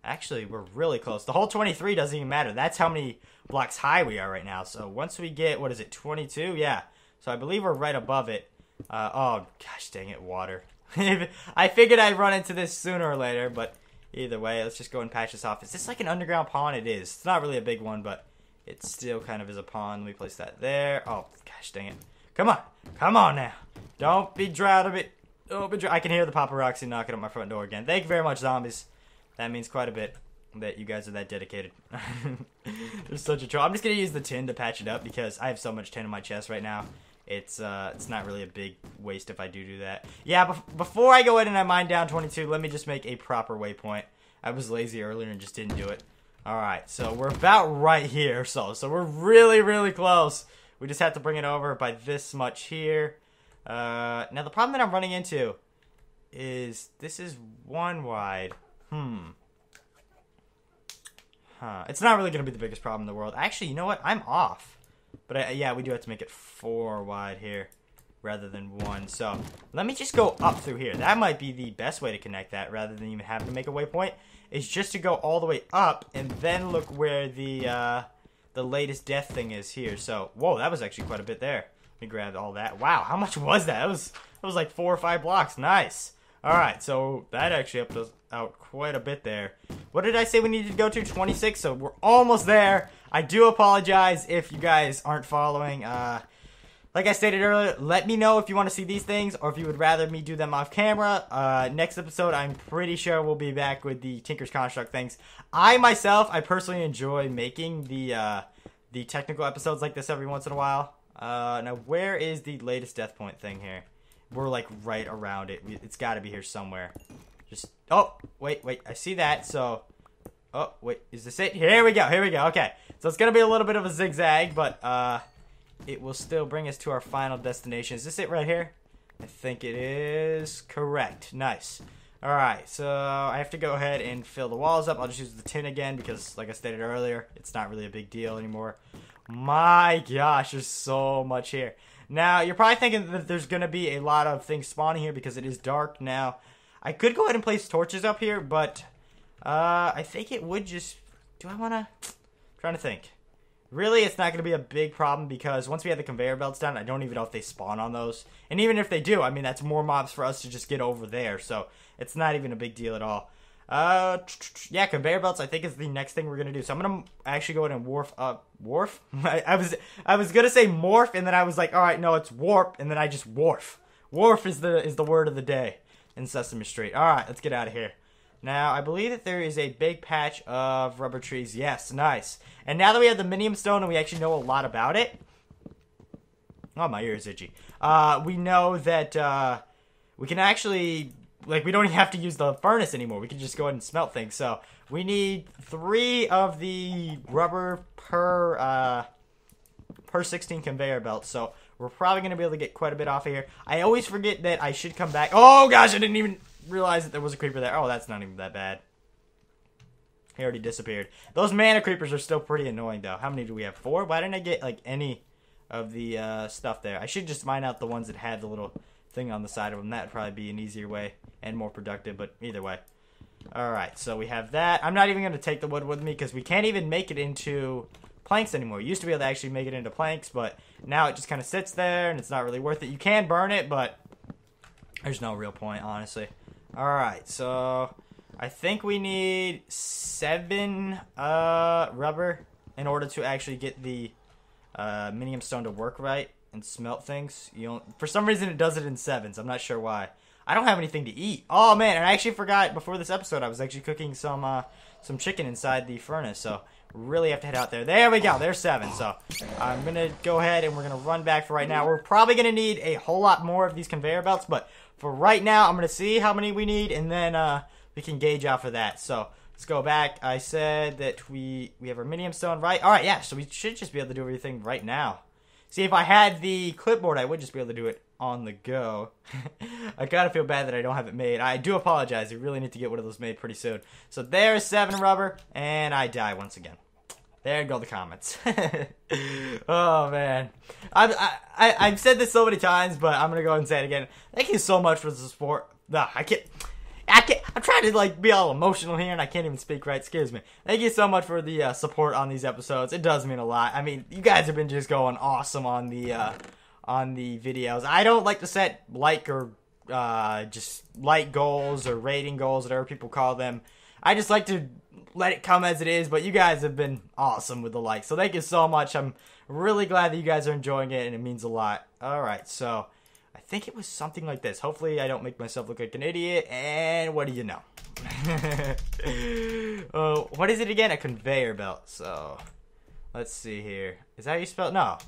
Actually, we're really close. The whole 23 doesn't even matter. That's how many blocks high we are right now. So once we get, what is it, 22? Yeah. So I believe we're right above it. Oh, gosh dang it, water. I figured I'd run into this sooner or later, but either way, let's just go and patch this off. Is this like an underground pond? It is. It's not really a big one, but it still kind of is a pond. Let me place that there. Oh, gosh dang it. Come on. Come on now. Don't be drowned of it. I can hear the paparazzi knocking at my front door again. Thank you very much, zombies. That means quite a bit that you guys are that dedicated. There's such a troll. I'm just going to use the tin to patch it up because I have so much tin in my chest right now. It's not really a big waste if I do that. Yeah, before I go in and I mine down 22, let me just make a proper waypoint. I was lazy earlier and just didn't do it. Alright, so we're about right here. So we're really close. We just have to bring it over by this much here. Now, the problem that I'm running into is this is 1 wide. It's not really going to be the biggest problem in the world. Actually, you know what? I'm off. But yeah, we do have to make it 4 wide here rather than 1. So let me just go up through here. That might be the best way to connect that rather than even have to make a waypoint. Is just to go all the way up and then look where the latest death thing is here. So, whoa, that was actually quite a bit there. Let me grab all that. Wow, how much was that? That was like 4 or 5 blocks. Nice. All right, so that actually helped us out quite a bit there. What did I say we needed to go to? 26, so we're almost there. I do apologize if you guys aren't following. Like I stated earlier, let me know if you want to see these things or if you would rather me do them off camera. Next episode, I'm pretty sure we'll be back with the Tinker's Construct things. I personally enjoy making the technical episodes like this every once in a while. Now, where is the latest death point thing here? We're like right around it. It's got to be here somewhere. Just, oh, wait, I see that. So, oh, wait, is this it? Here we go. Okay, so it's going to be a little bit of a zigzag, but it will still bring us to our final destination. Is this it right here? I think it is. Correct. Nice. All right, so I have to go ahead and fill the walls up. I'll just use the tin again because, like I stated earlier, it's not really a big deal anymore. My gosh, there's so much here. Now, you're probably thinking that there's going to be a lot of things spawning here because it is dark now. I could go ahead and place torches up here, but I think it would just... Do I want to... I'm trying to think. really it's not going to be a big problem because once we have the conveyor belts done, I don't even know if they spawn on those. And even if they do, I mean, that's more mobs for us to just get over there. So it's not even a big deal at all. Yeah, conveyor belts I think is the next thing we're going to do. So I'm going to actually go ahead and wharf? I was going to say morph, and then I was like, all right, no, it's warp, and then I just wharf. Wharf is the word of the day in Sesame Street. All right, let's get out of here. Now, I believe that there is a big patch of rubber trees. Yes, nice. And now that we have the minium stone and we actually know a lot about it. Oh, my ear is itchy. We know that we can actually, like, we don't even have to use the furnace anymore. We can just go ahead and smelt things. So, we need 3 of the rubber per 16 conveyor belts. So, we're probably going to be able to get quite a bit off of here. I always forget that I should come back. Oh, gosh, I didn't even realize that there was a creeper there. Oh, that's not even that bad. He already disappeared. Those mana creepers are still pretty annoying, though. How many do we have? 4? Why didn't I get, like, any of the stuff there? I should just mine out the ones that had the little thing on the side of them. That would probably be an easier way and more productive, but either way. Alright, so we have that. I'm not even going to take the wood with me because we can't even make it into planks anymore. We used to be able to actually make it into planks, but now it just kind of sits there and it's not really worth it. You can burn it, but there's no real point, honestly. Alright, so I think we need 7 rubber in order to actually get the minium stone to work right and smelt things. For some reason it does it in 7s. I'm not sure why. I don't have anything to eat. Oh man, and I actually forgot before this episode I was actually cooking some chicken inside the furnace, so really have to head out there. There we go. There's 7. So I'm going to go ahead and we're going to run back for right now. We're probably going to need a whole lot more of these conveyor belts, but for right now, I'm going to see how many we need, and then we can gauge out for that. So let's go back. I said that we have our minium stone, right? All right, yeah, so we should just be able to do everything right now. See, if I had the clipboard, I would just be able to do it on the go. I kind of feel bad that I don't have it made. I do apologize. I really need to get one of those made pretty soon. So there's 7 rubber, and I die once again. There go the comments. Oh man, I've said this so many times, but I'm gonna go ahead and say it again. Thank you so much for the support. No, I can't. I'm trying to like be all emotional here, and I can't even speak right. Excuse me. Thank you so much for the support on these episodes. It does mean a lot. I mean, you guys have been just going awesome on the videos. I don't like to set like or just like goals or rating goals, whatever people call them. I just like to let it come as it is, but you guys have been awesome with the likes. So thank you so much. I'm really glad that you guys are enjoying it, and it means a lot. Alright, so I think it was something like this. Hopefully I don't make myself look like an idiot, and what do you know? What is it again? A conveyor belt. So, let's see here. Is that how you spell it? No.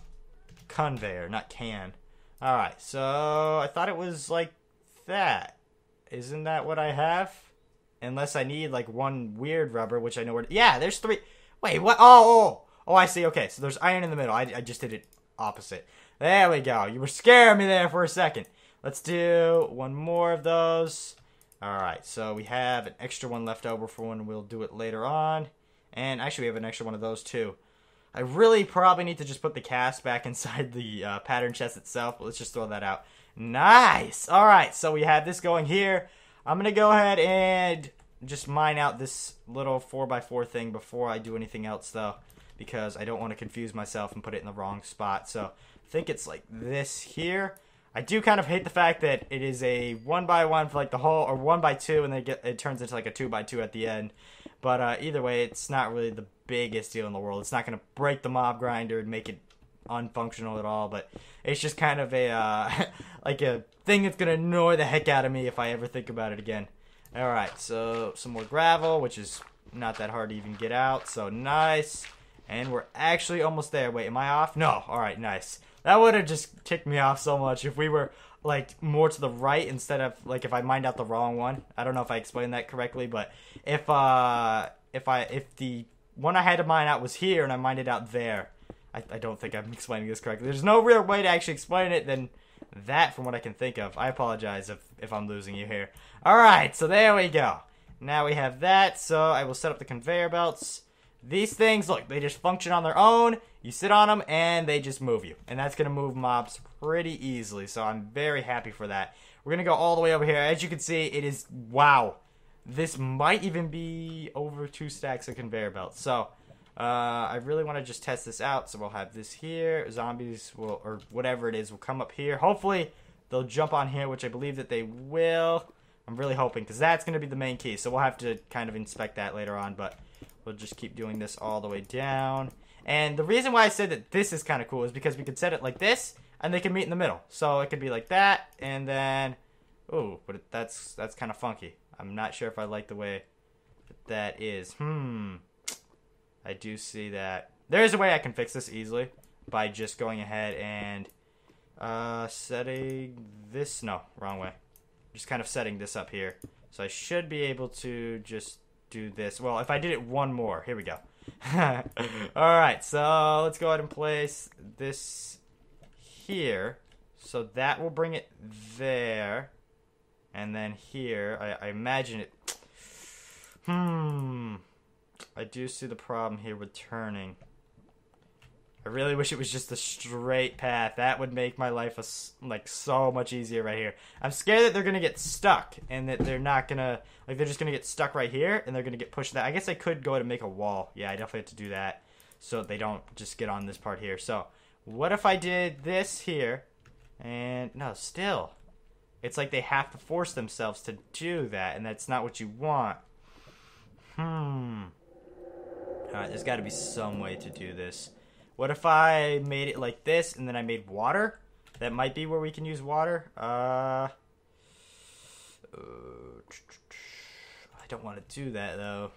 Conveyor, not can. Alright, so I thought it was like that. Isn't that what I have? Unless I need, like, 1 weird rubber, which I know where... Yeah, there's 3... Wait, what? Oh, I see. Okay, so there's iron in the middle. I just did it opposite. There we go. You were scaring me there for a second. Let's do 1 more of those. Alright, so we have an extra one left over for when we'll do it later on. And actually, we have an extra one of those, too. I really probably need to just put the cast back inside the pattern chest itself, but let's just throw that out. Nice! Alright, so we have this going here. I'm going to go ahead and just mine out this little 4x4 thing before I do anything else, though, because I don't want to confuse myself and put it in the wrong spot. So I think it's like this here. I do kind of hate the fact that it is a 1x1 for like the whole, or 1x2, and then it turns into like a 2x2 at the end. But either way, it's not really the biggest deal in the world. It's not going to break the mob grinder and make it unfunctional at all, but it's just kind of a like a thing that's gonna annoy the heck out of me if I ever think about it again. Alright, so some more gravel, which is not that hard to even get out, so nice. And we're actually almost there. Wait, am I off? No. Alright, nice. That would have just ticked me off so much if we were like more to the right instead of like if I mined out the wrong one. I don't know if I explained that correctly, but if the one I had to mine out was here and I mined it out there, I don't think I'm explaining this correctly. There's no real way to actually explain it than that from what I can think of. I apologize if I'm losing you here. Alright, so there we go. Now we have that, so I will set up the conveyor belts. These things, look, they just function on their own. You sit on them, and they just move you. And that's going to move mobs pretty easily, so I'm very happy for that. We're going to go all the way over here. As you can see, it is, wow. This might even be over 2 stacks of conveyor belts. So, I really want to just test this out, so we'll have this here. Zombies will, or whatever it is, will come up here. Hopefully, they'll jump on here, which I believe that they will. I'm really hoping, because that's going to be the main key. So we'll have to kind of inspect that later on, but we'll just keep doing this all the way down. And the reason why I said that this is kind of cool is because we could set it like this, and they can meet in the middle. So it could be like that, and then... Ooh, but that's kind of funky. I'm not sure if I like the way that is. I do see that. There's a way I can fix this easily by just going ahead and setting this. No, wrong way. Just kind of setting this up here. So I should be able to just do this. Well, if I did it one more. Here we go. Alright, so let's go ahead and place this here. So that will bring it there. And then here, I imagine it... I do see the problem here with turning. I really wish it was just a straight path. That would make my life like so much easier right here. I'm scared that they're gonna get stuck and that they're not gonna like they're just gonna get stuck right here and they're gonna get pushed that. I guess I could go ahead and make a wall. Yeah, I definitely have to do that so they don't just get on this part here. So what if I did this here and no, still. It's like they have to force themselves to do that, and that's not what you want. Alright, there's got to be some way to do this. What if I made it like this, and then I made water? That might be where we can use water. I don't want to do that, though.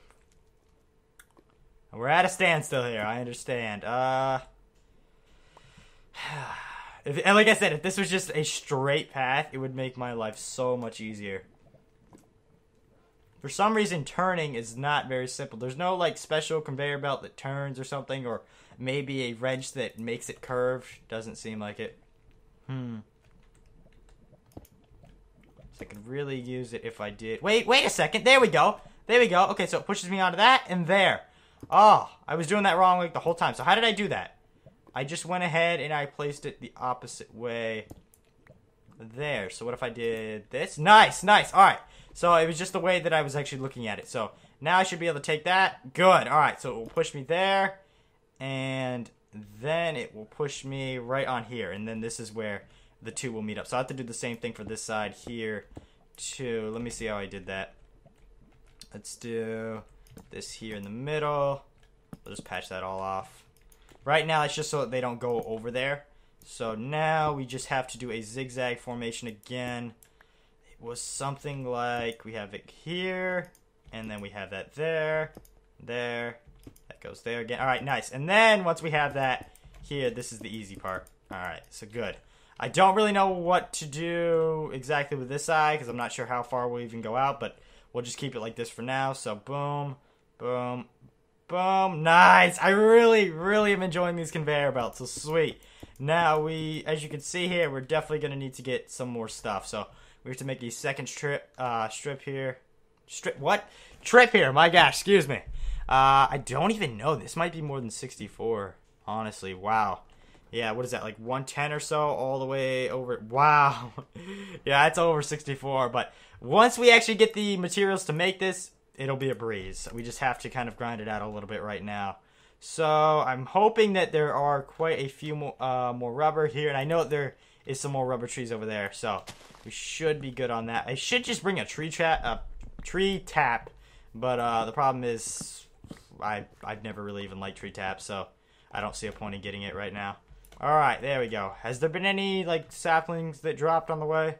We're at a standstill here, I understand. And like I said, if this was just a straight path, it would make my life so much easier. For some reason, turning is not very simple. There's no, like, special conveyor belt that turns or something, or maybe a wrench that makes it curved. Doesn't seem like it. So I could really use it if I did... Wait a second. There we go. There we go. Okay, so it pushes me onto that, and there. Oh, I was doing that wrong, like, the whole time. So how did I do that? I just went ahead and I placed it the opposite way there. So what if I did this? Nice, nice. All right. So it was just the way that I was actually looking at it. So now I should be able to take that. Good. All right. So it will push me there. And then it will push me right on here. And then this is where the two will meet up. So I have to do the same thing for this side here too. Let me see how I did that. Let's do this here in the middle. We'll just patch that all off. Right now, it's just so that they don't go over there. So now we just have to do a zigzag formation again. It was something like we have it here, and then we have that there, there. That goes there again. All right, nice. And then once we have that here, this is the easy part. All right, so good. I don't really know what to do exactly with this eye because I'm not sure how far we'll even go out, but we'll just keep it like this for now. So boom, boom, boom. Nice. I really, really am enjoying these conveyor belts. So sweet. Now as you can see here, we're definitely going to need to get some more stuff. So we have to make a second strip here. Trip here. My gosh, excuse me. I don't even know. This might be more than 64. Honestly, wow. Yeah, what is that, like 110 or so all the way over? Wow. Yeah, it's over 64. But once we actually get the materials to make this, it'll be a breeze. We just have to kind of grind it out a little bit right now. So I'm hoping that there are quite a few more rubber here. And I know there is some more rubber trees over there. So we should be good on that. I should just bring a tree tap. But the problem is I've never really even liked tree taps. So I don't see a point in getting it right now. Alright, there we go. Has there been any like saplings that dropped on the way?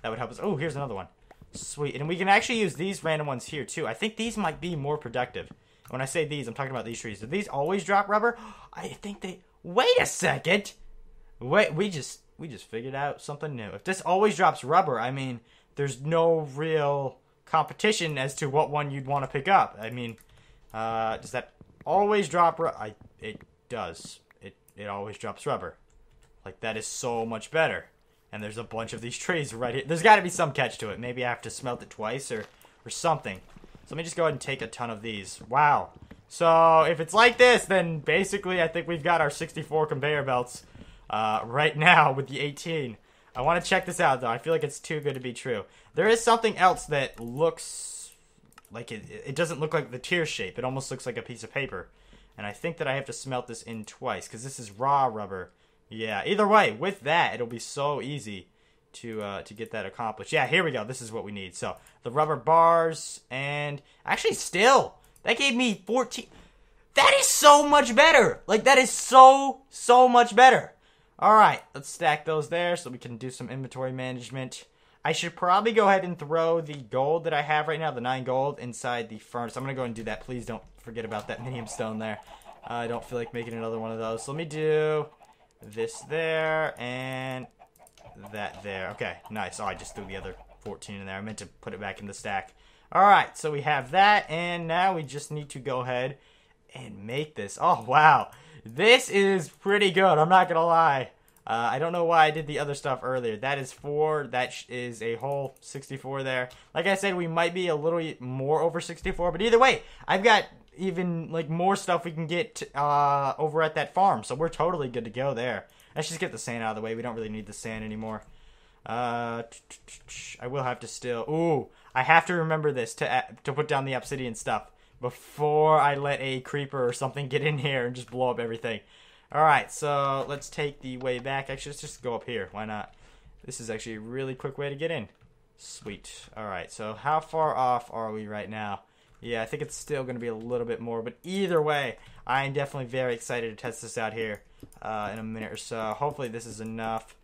That would help us. Oh, here's another one. Sweet. And we can actually use these random ones here, too. I think these might be more productive. When I say these, I'm talking about these trees. Do these always drop rubber? I think they... Wait a second! Wait, we just figured out something new. If this always drops rubber, I mean, there's no real competition as to what one you'd want to pick up. I mean, does that always drop rubber? It does. It always drops rubber. Like, that is so much better. And there's a bunch of these trees right here. There's got to be some catch to it. Maybe I have to smelt it twice or something. So let me just go ahead and take a ton of these. Wow. So if it's like this, then basically I think we've got our 64 conveyor belts right now with the 18. I want to check this out, though. I feel like it's too good to be true. There is something else that looks like it doesn't look like the tier shape. It almost looks like a piece of paper. And I think that I have to smelt this in twice, because this is raw rubber. Yeah, either way, with that, it'll be so easy to get that accomplished. Yeah, here we go. This is what we need. So, the rubber bars, and actually still, that gave me 14. That is so much better. Like, that is so much better. All right, let's stack those there so we can do some inventory management. I should probably go ahead and throw the gold that I have right now, the 9 gold, inside the furnace. I'm going to go and do that. Please don't forget about that minium stone there. I don't feel like making another one of those. So let me do this there and that there. Okay, nice. Oh, I just threw the other 14 in there. I meant to put it back in the stack. All right, so we have that, and now we just need to go ahead and make this. Oh, wow. This is pretty good. I'm not going to lie. I don't know why I did the other stuff earlier. That is 4. That is a whole 64 there. Like I said, we might be a little more over 64, but either way, I've got even like more stuff we can get over at that farm, so we're totally good to go there. Let's just get the sand out of the way. We don't really need the sand anymore. I will have to still... Ooh, I have to remember this to put down the obsidian stuff before I let a creeper or something get in here and just blow up everything. Alright, so let's take the way back. Actually, let's just go up here. Why not? This is actually a really quick way to get in. Sweet. Alright, so how far off are we right now? Yeah, I think it's still going to be a little bit more. But either way, I am definitely very excited to test this out here in a minute or so. Hopefully this is enough.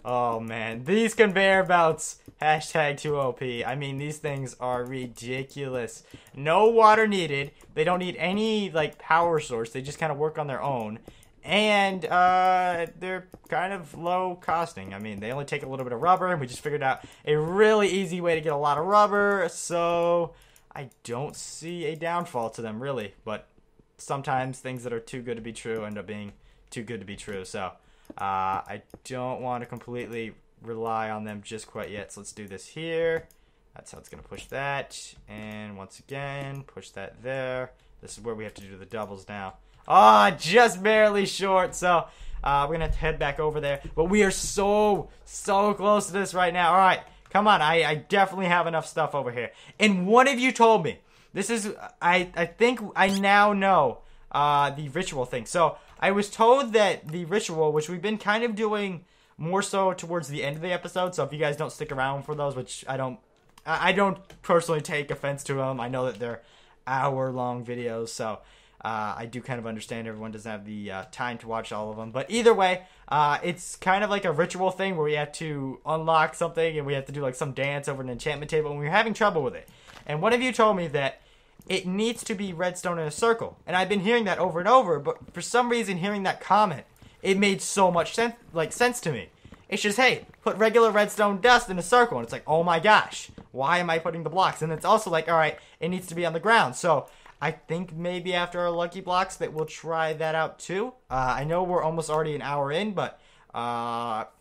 Oh, man. These conveyor belts. Hashtag 2OP. I mean, these things are ridiculous. No water needed. They don't need any, like, power source. They just kind of work on their own. And they're kind of low costing. I mean, they only take a little bit of rubber, and we just figured out a really easy way to get a lot of rubber. So I don't see a downfall to them, really. But sometimes things that are too good to be true end up being too good to be true. So I don't want to completely rely on them just quite yet. So let's do this here. That's how it's going to push that. And once again, push that there. This is where we have to do the doubles now. Oh, just barely short. So we're going to have to head back over there. But we are so close to this right now. All right, come on. I definitely have enough stuff over here. And one of you told me, this is, I think I now know the ritual thing. So I was told that the ritual, which we've been kind of doing more so towards the end of the episode. So if you guys don't stick around for those, which I don't personally take offense to them. I know that they're hour-long videos, so I do kind of understand everyone doesn't have the time to watch all of them. But either way, it's kind of like a ritual thing where we have to unlock something and we have to do like some dance over an enchantment table, and we were having trouble with it. And one of you told me that it needs to be redstone in a circle. And I've been hearing that over and over, but for some reason hearing that comment, it made so much sense to me. It's just, hey, put regular redstone dust in a circle. And it's like, oh my gosh, why am I putting the blocks? And it's also like, all right, it needs to be on the ground. So I think maybe after our lucky blocks that we'll try that out too. I know we're almost already an hour in, but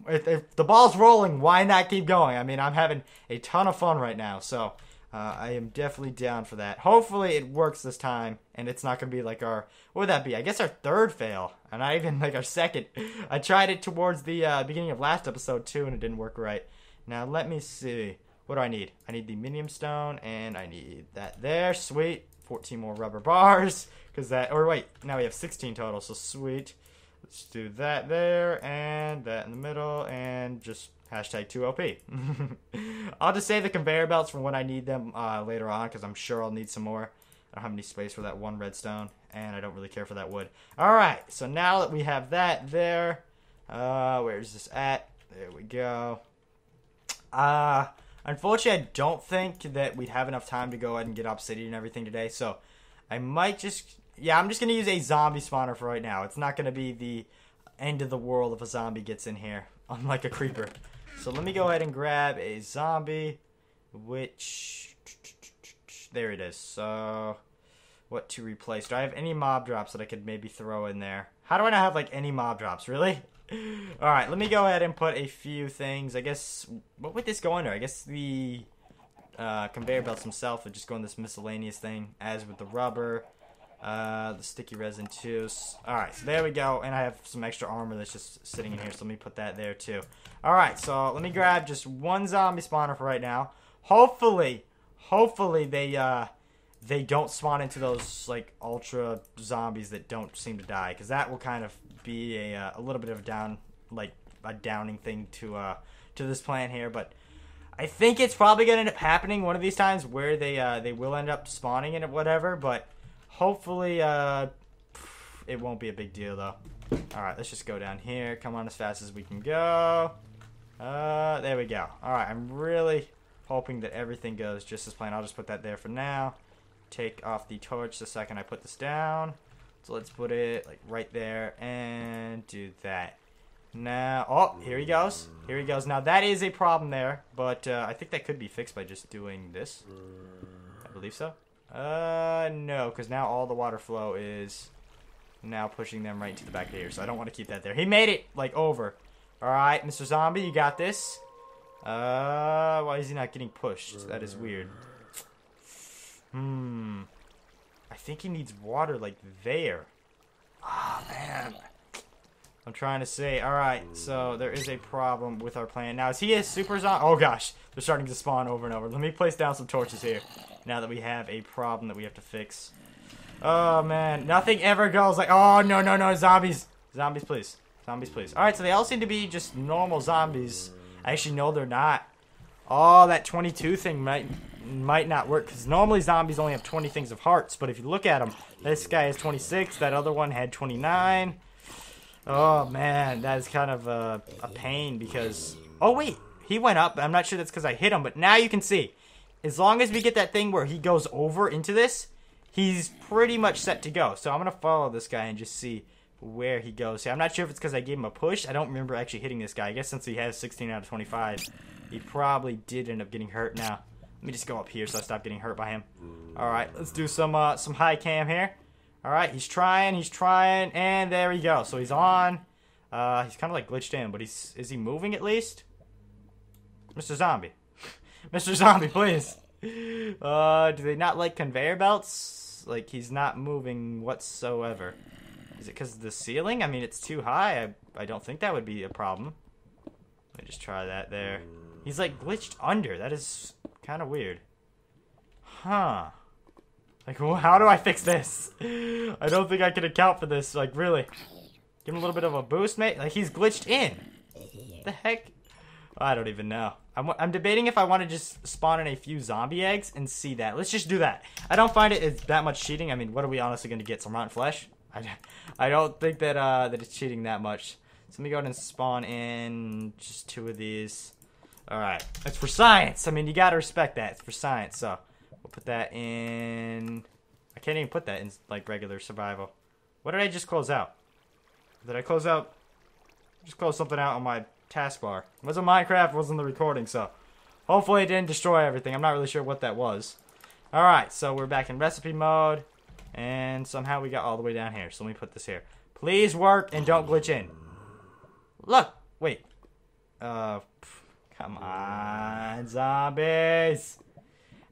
if the ball's rolling, why not keep going? I mean, I'm having a ton of fun right now. So I am definitely down for that. Hopefully it works this time, and it's not going to be like our, what would that be? I guess our third fail, and not even like our second. I tried it towards the beginning of last episode too, and it didn't work right. Now let me see. What do I need? I need the minium stone, and I need that there. Sweet. 14 more rubber bars, because that, or wait, now we have 16 total, so sweet. Let's do that there, and that in the middle, and just hashtag 2OP. I'll just save the conveyor belts for when I need them later on, because I'm sure I'll need some more. I don't have any space for that one redstone, and I don't really care for that wood. Alright, so now that we have that there, where's this at? There we go. Unfortunately, I don't think that we'd have enough time to go ahead and get obsidian and everything today, so I might just... Yeah, I'm just going to use a zombie spawner for right now. It's not going to be the end of the world if a zombie gets in here, unlike a creeper. So let me go ahead and grab a zombie, which... There it is. So, what to replace? Do I have any mob drops that I could maybe throw in there? How do I not have, like, any mob drops? Really? Alright, let me go ahead and put a few things. I guess, what would this go under? I guess the conveyor belts themselves would just go in this miscellaneous thing, as with the rubber, the sticky resin too. Alright, so there we go, and I have some extra armor that's just sitting in here, so let me put that there too. Alright, so let me grab just one zombie spawner for right now. Hopefully they don't spawn into those, like, ultra zombies that don't seem to die. Because that will kind of be a little bit of a downing thing to this plan here. But I think it's probably going to end up happening one of these times where they will end up spawning in it, whatever. But hopefully it won't be a big deal, though. Alright, let's just go down here. Come on as fast as we can go. There we go. Alright, I'm really hoping that everything goes just as planned. I'll just put that there for now. Take off the torch the second I put this down. So let's put it like right there and do that. Now, oh, here he goes. Here he goes. Now, that is a problem there, but I think that could be fixed by just doing this. I believe so. No, because now all the water flow is now pushing them right to the back here, so I don't want to keep that there. He made it, like, over. Alright, Mr. Zombie, you got this. Why is he not getting pushed? That is weird. I think he needs water, like, there. Ah, man. I'm trying to say, alright, so there is a problem with our plan. Now, is he a super zombie? Oh, gosh. They're starting to spawn over and over. Let me place down some torches here, now that we have a problem that we have to fix. Oh, man. Nothing ever goes like, oh, no, no, no, zombies. Zombies, please. Zombies, please. Alright, so they all seem to be just normal zombies. Actually, no, they're not. Oh, that 22 thing might not work, because normally zombies only have 20 things of hearts, but if you look at them, this guy has 26, that other one had 29. Oh, man, that is kind of a pain, because... Oh, wait, he went up. I'm not sure that's because I hit him, but now you can see. As long as we get that thing where he goes over into this, he's pretty much set to go. So I'm going to follow this guy and just see where he goes. See, I'm not sure if it's because I gave him a push. I don't remember actually hitting this guy. I guess since he has 16 out of 25, he probably did end up getting hurt. Now, let me just go up here so I stop getting hurt by him. All right, let's do some high cam here. All right, he's trying, and there we go. So he's on. He's kind of like glitched in, but is he moving at least? Mr. Zombie. Mr. Zombie, please. Do they not like conveyor belts? Like, he's not moving whatsoever. Is it because of the ceiling? I mean, it's too high. I don't think that would be a problem. Let me just try that there. He's, like, glitched under. That is kind of weird. Huh. Like, well, how do I fix this? I don't think I can account for this. Like, really. Give him a little bit of a boost, mate. Like, he's glitched in. What the heck? I don't even know. I'm debating if I want to just spawn in a few zombie eggs and see that. Let's just do that. I don't find it as that much cheating. I mean, what are we honestly going to get? Some rotten flesh? I don't think that that it's cheating that much. So let me go ahead and spawn in just 2 of these. Alright. It's for science. I mean, you got to respect that. It's for science. So we'll put that in... I can't even put that in, like, regular survival. What did I just close out? Did I close out... Just close something out on my taskbar. It wasn't Minecraft, it wasn't the recording, so hopefully it didn't destroy everything. I'm not really sure what that was. Alright, so we're back in recipe mode, and somehow we got all the way down here. So let me put this here. Please work and don't glitch in. Look, wait. Come on, zombies.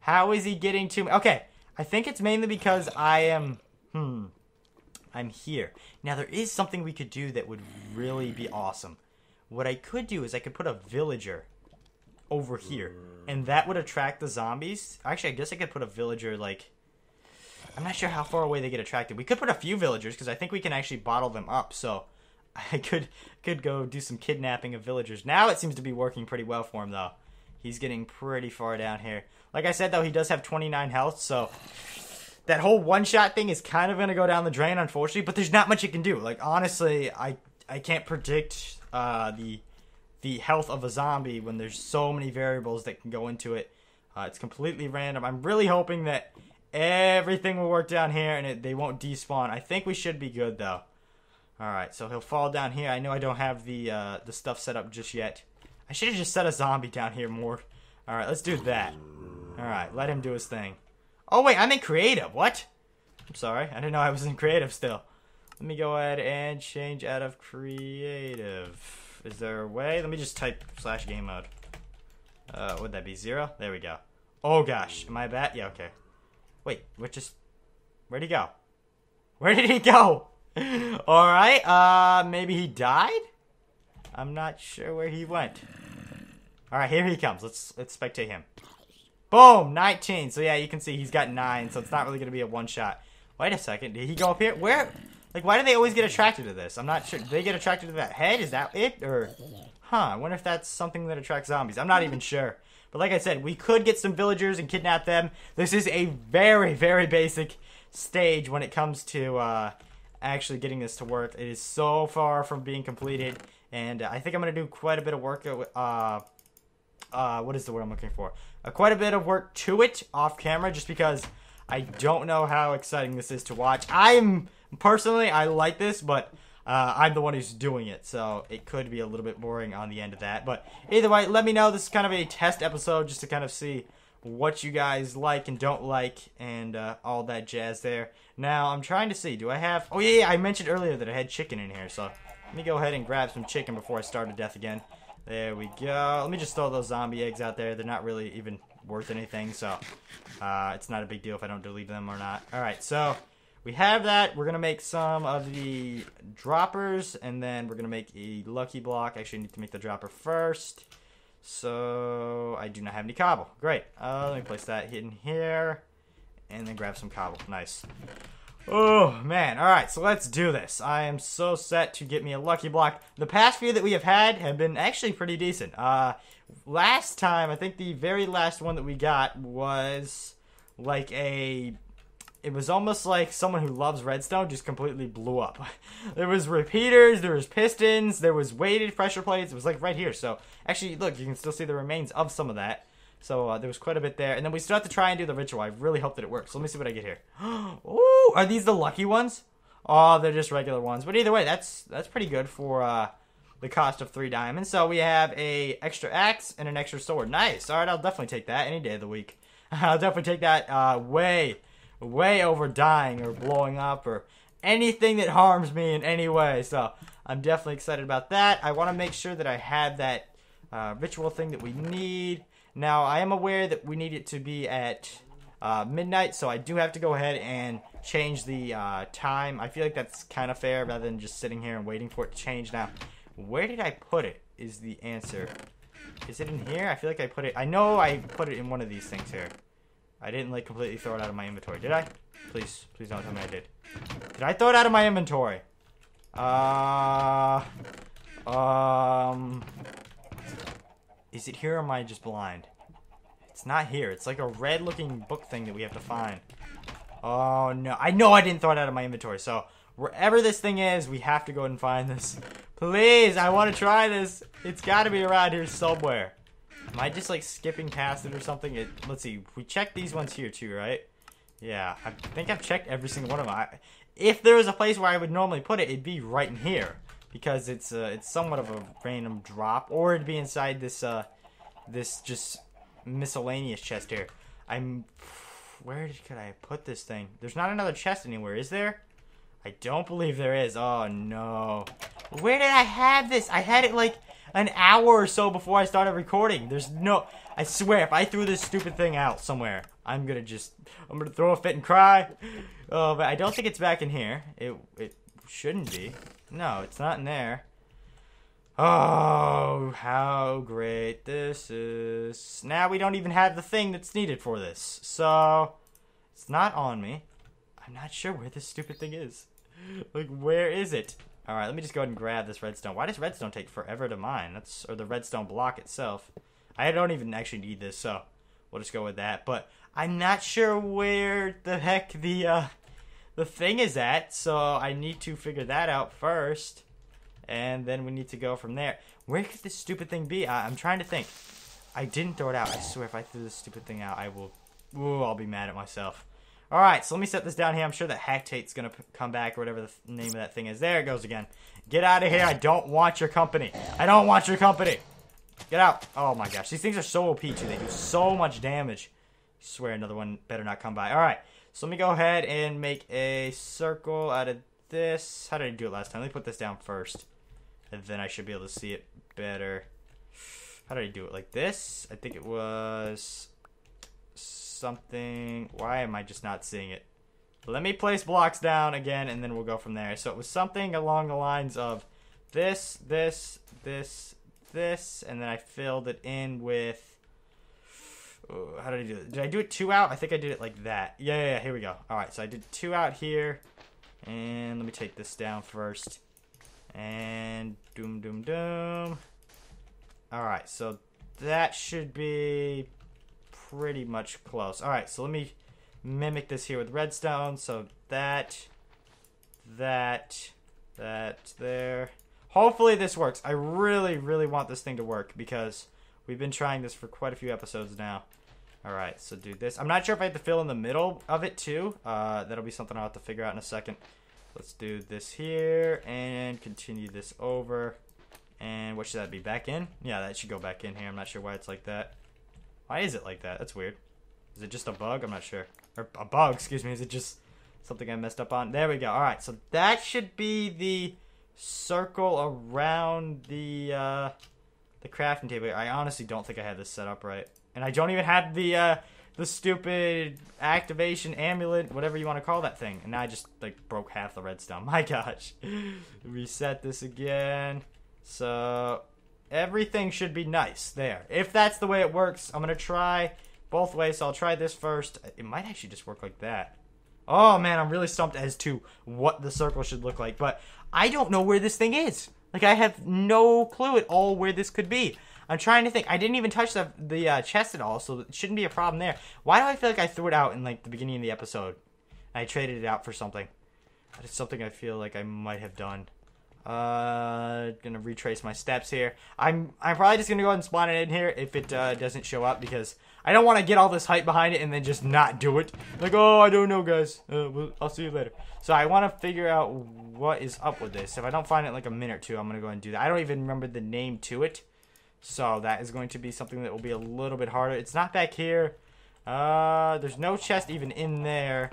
How is he getting to me? Okay, I think it's mainly because I am, I'm here. Now, there is something we could do that would really be awesome. What I could do is I could put a villager over here, and that would attract the zombies. Actually, I guess I could put a villager, like... I'm not sure how far away they get attracted. We could put a few villagers, because I think we can actually bottle them up, so I could go do some kidnapping of villagers. Now it seems to be working pretty well for him, though. He's getting pretty far down here. Like I said, though, he does have 29 health, so... That whole one-shot thing is kind of going to go down the drain, unfortunately, but there's not much you can do. Like, honestly, I can't predict the health of a zombie when there's so many variables that can go into it. It's completely random. I'm really hoping that everything will work down here and they won't despawn. I think we should be good, though. Alright, so he'll fall down here. I know I don't have the stuff set up just yet. I should have just set a zombie down here more. Alright, let's do that. Alright, let him do his thing. Oh, wait, I'm in creative. What? I'm sorry. I didn't know I was in creative still. Let me go ahead and change out of creative. Is there a way? Let me just type /game mode. Would that be 0? There we go. Oh, gosh. Am I bad? Yeah, okay. Wait, where'd he go? Where did he go? Alright, maybe he died? I'm not sure where he went. Alright, here he comes. Let's spectate him. Boom, 19. So yeah, you can see he's got 9, so it's not really going to be a one-shot. Wait a second. Did he go up here? Where? Like, why do they always get attracted to this? I'm not sure. Do they get attracted to that head? Is that it? Or, I wonder if that's something that attracts zombies. I'm not even sure. But like I said, we could get some villagers and kidnap them. This is a very, very basic stage when it comes to actually getting this to work. It is so far from being completed. And I think I'm going to do quite a bit of work. What is the word I'm looking for? Quite a bit of work to it off camera just because I don't know how exciting this is to watch. Personally, I like this, but I'm the one who's doing it, so it could be a little bit boring on the end of that. But either way, let me know. This is kind of a test episode just to kind of see what you guys like and don't like and all that jazz there. Now, I'm trying to see. Do I have... Oh, yeah, I mentioned earlier that I had chicken in here, so let me go ahead and grab some chicken before I starve to death again. There we go. Let me just throw those zombie eggs out there. They're not really even worth anything, so it's not a big deal if I don't delete them or not. All right, so we have that. We're going to make some of the droppers, and then we're going to make a lucky block. Actually, I need to make the dropper first. So I do not have any cobble. Great. Let me place that in here, and then grab some cobble. Nice. Oh, man. All right, so let's do this. I am so set to get me a lucky block. The past few that we have had have been actually pretty decent. Last time, I think the very last one that we got was like it was almost like someone who loves redstone just completely blew up. There was repeaters, there was pistons, there was weighted pressure plates. It was like right here. So actually, look, you can still see the remains of some of that. So there was quite a bit there. And then we still have to try and do the ritual. I really hope that it works. So let me see what I get here. Ooh, are these the lucky ones? Oh, they're just regular ones. But either way, that's pretty good for the cost of 3 diamonds. So we have a extra axe and an extra sword. Nice. All right, I'll definitely take that any day of the week. I'll definitely take that way over dying or blowing up or anything that harms me in any way. So I'm definitely excited about that. I want to make sure that I have that ritual thing that we need. Now, I am aware that we need it to be at midnight, so I do have to go ahead and change the time. I feel like that's kind of fair rather than just sitting here and waiting for it to change. Now, where did I put it is the answer. Is it in here? I feel like I put it... I know I put it in one of these things here. I didn't, like, completely throw it out of my inventory. Did I? Please don't tell me I did. Did I throw it out of my inventory? Is it here or am I just blind? It's not here. It's like a red-looking book thing that we have to find. Oh, no. I know I didn't throw it out of my inventory. So, wherever this thing is, we have to go and find this. Please, I want to try this. It's got to be around here somewhere. Am I just, like, skipping past it or something? Let's see. We checked these ones here, too, right? Yeah. I think I've checked every single one of them. If there was a place where I would normally put it, it'd be right in here. Because it's somewhat of a random drop, or it'd be inside this this just miscellaneous chest here. Where could I put this thing? There's not another chest anywhere, is there? I don't believe there is. Oh no! Where did I have this? I had it like an hour or so before I started recording. There's no. I swear, if I threw this stupid thing out somewhere, I'm gonna throw a fit and cry. Oh, but I don't think it's back in here. It shouldn't be. No, it's not in there. Oh, how great this is. Now we don't even have the thing that's needed for this. So, it's not on me. I'm not sure where this stupid thing is. Like, where is it? Alright, let me just go ahead and grab this redstone. Why does redstone take forever to mine? Or the redstone block itself. I don't even actually need this, so we'll just go with that. But I'm not sure where the heck the thing is at, so I need to figure that out first, and then we need to go from there. Where could this stupid thing be? I'm trying to think. I didn't throw it out. I swear if I threw this stupid thing out, I'll be mad at myself. Alright, so let me set this down here. I'm sure that Hactate's going to come back, or whatever the name of that thing is. There it goes again. Get out of here. I don't want your company. I don't want your company. Get out. Oh my gosh. These things are so OP too. They do so much damage. I swear another one better not come by. Alright. So let me go ahead and make a circle out of this. How did I do it last time? Let me put this down first. And then I should be able to see it better. How did I do it? Like this? I think it was something. Why am I just not seeing it? Let me place blocks down again, and then we'll go from there. So it was something along the lines of this, this, this, this, and then I filled it in with... How did I do it? Did I do it 2 out? I think I did it like that. Yeah, here we go. Alright, so I did 2 out here. And let me take this down first. And doom. Alright, so that should be pretty much close. Alright, so let me mimic this here with redstone. So that there. Hopefully this works. I really, really want this thing to work because we've been trying this for quite a few episodes now. Alright, so do this. I'm not sure if I have to fill in the middle of it too. That'll be something I'll have to figure out in a second. Let's do this here and continue this over. And what should that be? Back in? Yeah, that should go back in here. I'm not sure why it's like that. Why is it like that? That's weird. Is it just a bug? I'm not sure. Or a bug, excuse me. Is it just something I messed up on? There we go. Alright, so that should be the circle around the crafting table. I honestly don't think I had this set up right. And I don't even have the stupid activation amulet, whatever you want to call that thing. And now I just, like, broke half the redstone. My gosh. Reset this again. So, everything should be nice there. If that's the way it works, I'm going to try both ways. So I'll try this first. It might actually just work like that. Oh, man, I'm really stumped as to what the circle should look like. But I don't know where this thing is. Like, I have no clue at all where this could be. I'm trying to think. I didn't even touch the chest at all, so it shouldn't be a problem there. Why do I feel like I threw it out in, like, the beginning of the episode? I traded it out for something. That is something I feel like I might have done. Gonna retrace my steps here. I'm probably just gonna go ahead and spawn it in here if it doesn't show up, because I don't want to get all this hype behind it and then just not do it. Like, oh, I don't know, guys. I'll see you later. So I want to figure out what is up with this. If I don't find it in like a minute or two, I'm gonna go ahead and do that. I don't even remember the name to it, so that is going to be something that will be a little bit harder. It's not back here. There's no chest even in there.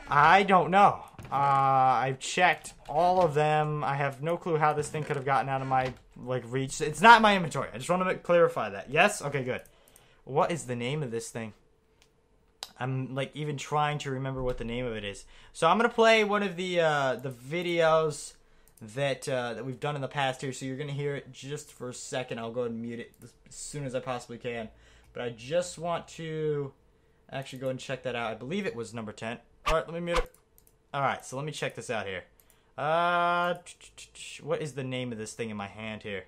I don't know. I've checked all of them. I have no clue how this thing could have gotten out of my, like, reach. It's not in my inventory. I just want to clarify that. Yes? Okay, good. What is the name of this thing? I'm, like, even trying to remember what the name of it is. So I'm going to play one of the videos that we've done in the past here. So you're going to hear it just for a second. I'll go ahead and mute it as soon as I possibly can. But I just want to actually go and check that out. I believe it was number 10. Alright, let me mute it. Alright, so let me check this out here. What is the name of this thing in my hand here?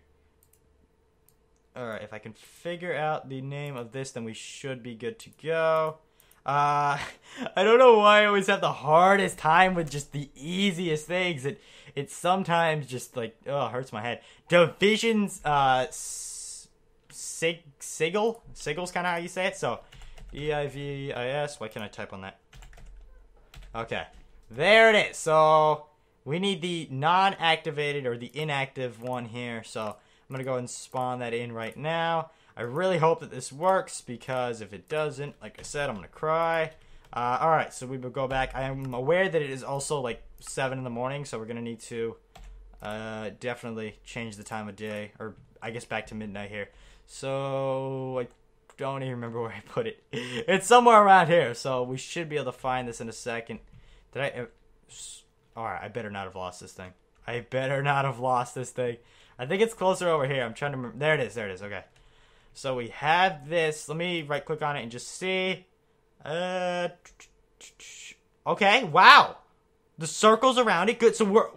Alright, if I can figure out the name of this, then we should be good to go. I don't know why I always have the hardest time with just the easiest things. It sometimes just, like, oh, it hurts my head. Divisions, Sigil? Sigil's kind of how you say it. So, D-I-V-I-S. Why can't I type on that? Okay. There it is. So, we need the non-activated or the inactive one here. So, I'm going to go and spawn that in right now. I really hope that this works, because if it doesn't, like I said, I'm going to cry. Alright, so we will go back. I am aware that it is also like 7 in the morning, so we're going to need to definitely change the time of day, or I guess back to midnight here. So, I don't even remember where I put it. It's somewhere around here, so we should be able to find this in a second. Did I... Alright, I better not have lost this thing. I better not have lost this thing. I think it's closer over here. I'm trying to remember. There it is, okay. So we have this. Let me right click on it and just see. Okay, wow. The circles around it, good. So we're,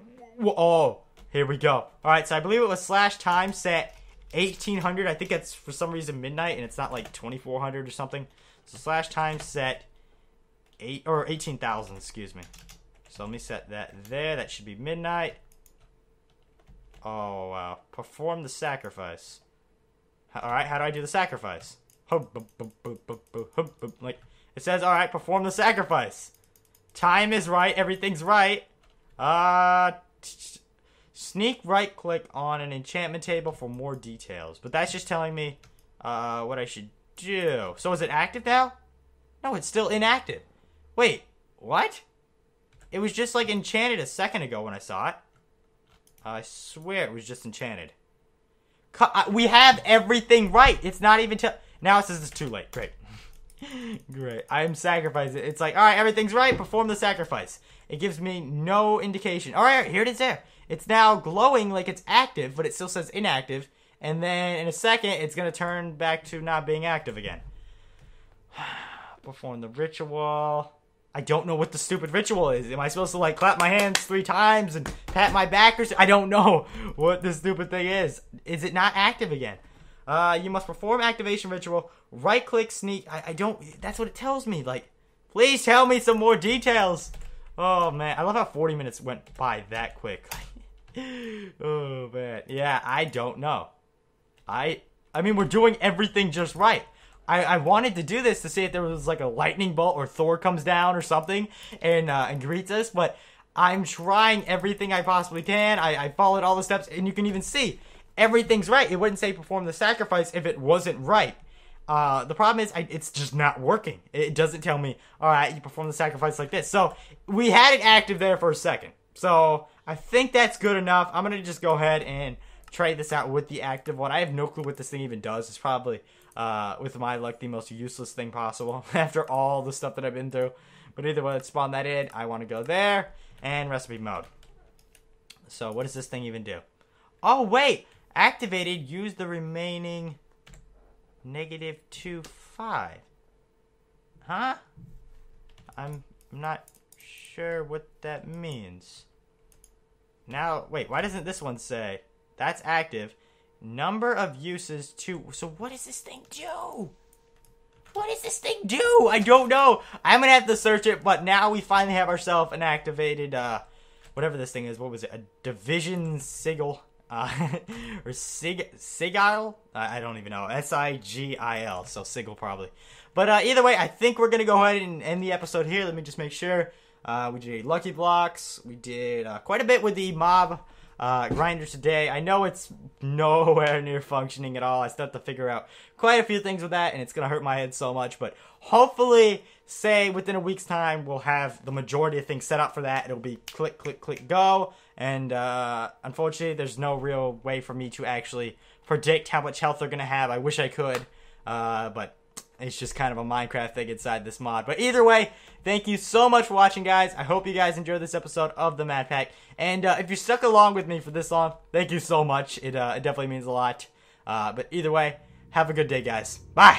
oh, here we go. Alright, so I believe it was /time set 1800. I think that's for some reason midnight, and it's not like 2400 or something. So /time set 18,000, excuse me. So let me set that there. That should be midnight. Oh, wow. Perform the sacrifice. Alright, how do I do the sacrifice? Like, it says, alright, perform the sacrifice. Time is right, everything's right. Sneak right click on an enchantment table for more details. But that's just telling me what I should do. So is it active now? No, it's still inactive. Wait, what? It was just like enchanted a second ago when I saw it. I swear it was just enchanted. We have everything right. It's not even now it says it's too late. Great. Great. I am sacrificing. It's like, alright, everything's right. Perform the sacrifice. It gives me no indication. Alright, here it is there. It's now glowing like it's active, but it still says inactive. And then in a second, it's going to turn back to not being active again. Perform the ritual. I don't know what the stupid ritual is. Am I supposed to like clap my hands 3 times and pat my back or something? I don't know what the stupid thing is. Is it not active again? You must perform activation ritual. Right click sneak. I don't. That's what it tells me. Like, please tell me some more details. Oh man, I love how 40 minutes went by that quick. Oh man, yeah, I don't know. I mean, we're doing everything just right. I wanted to do this to see if there was like a lightning bolt or Thor comes down or something and greets us, but I'm trying everything I possibly can. I followed all the steps, and you can even see everything's right. It wouldn't say perform the sacrifice if it wasn't right. The problem is it's just not working. It doesn't tell me, all right, you perform the sacrifice like this. So we had it active there for a second. So I think that's good enough. I'm going to just go ahead and try this out with the active one. I have no clue what this thing even does. It's probably, with my luck, the most useless thing possible after all the stuff that I've been through. But either way, let's spawn that in. I want to go there and recipe mode. So what does this thing even do? Oh, wait. Activated. Use the remaining -2.5. Huh? I'm not sure what that means. Now, wait, why doesn't this one say? That's active. Number of uses 2. So what does this thing do? What does this thing do? I don't know. I'm going to have to search it, but now we finally have ourselves an activated, whatever this thing is. What was it? A division sigil. Or sigil? I don't even know. S-I-G-I-L. So sigil probably. But either way, I think we're going to go ahead and end the episode here. Let me just make sure. We did lucky blocks. We did quite a bit with the mob grinder today. I know it's nowhere near functioning at all. I still have to figure out quite a few things with that, and it's going to hurt my head so much. But hopefully, say within a week's time, we'll have the majority of things set up for that. It'll be click, click, click, go. And unfortunately, there's no real way for me to actually predict how much health they're going to have. I wish I could, but it's just kind of a Minecraft thing inside this mod. But either way, thank you so much for watching, guys. I hope you guys enjoyed this episode of the Mad Pack. And if you stuck along with me for this long, thank you so much. It definitely means a lot. But either way, have a good day, guys. Bye.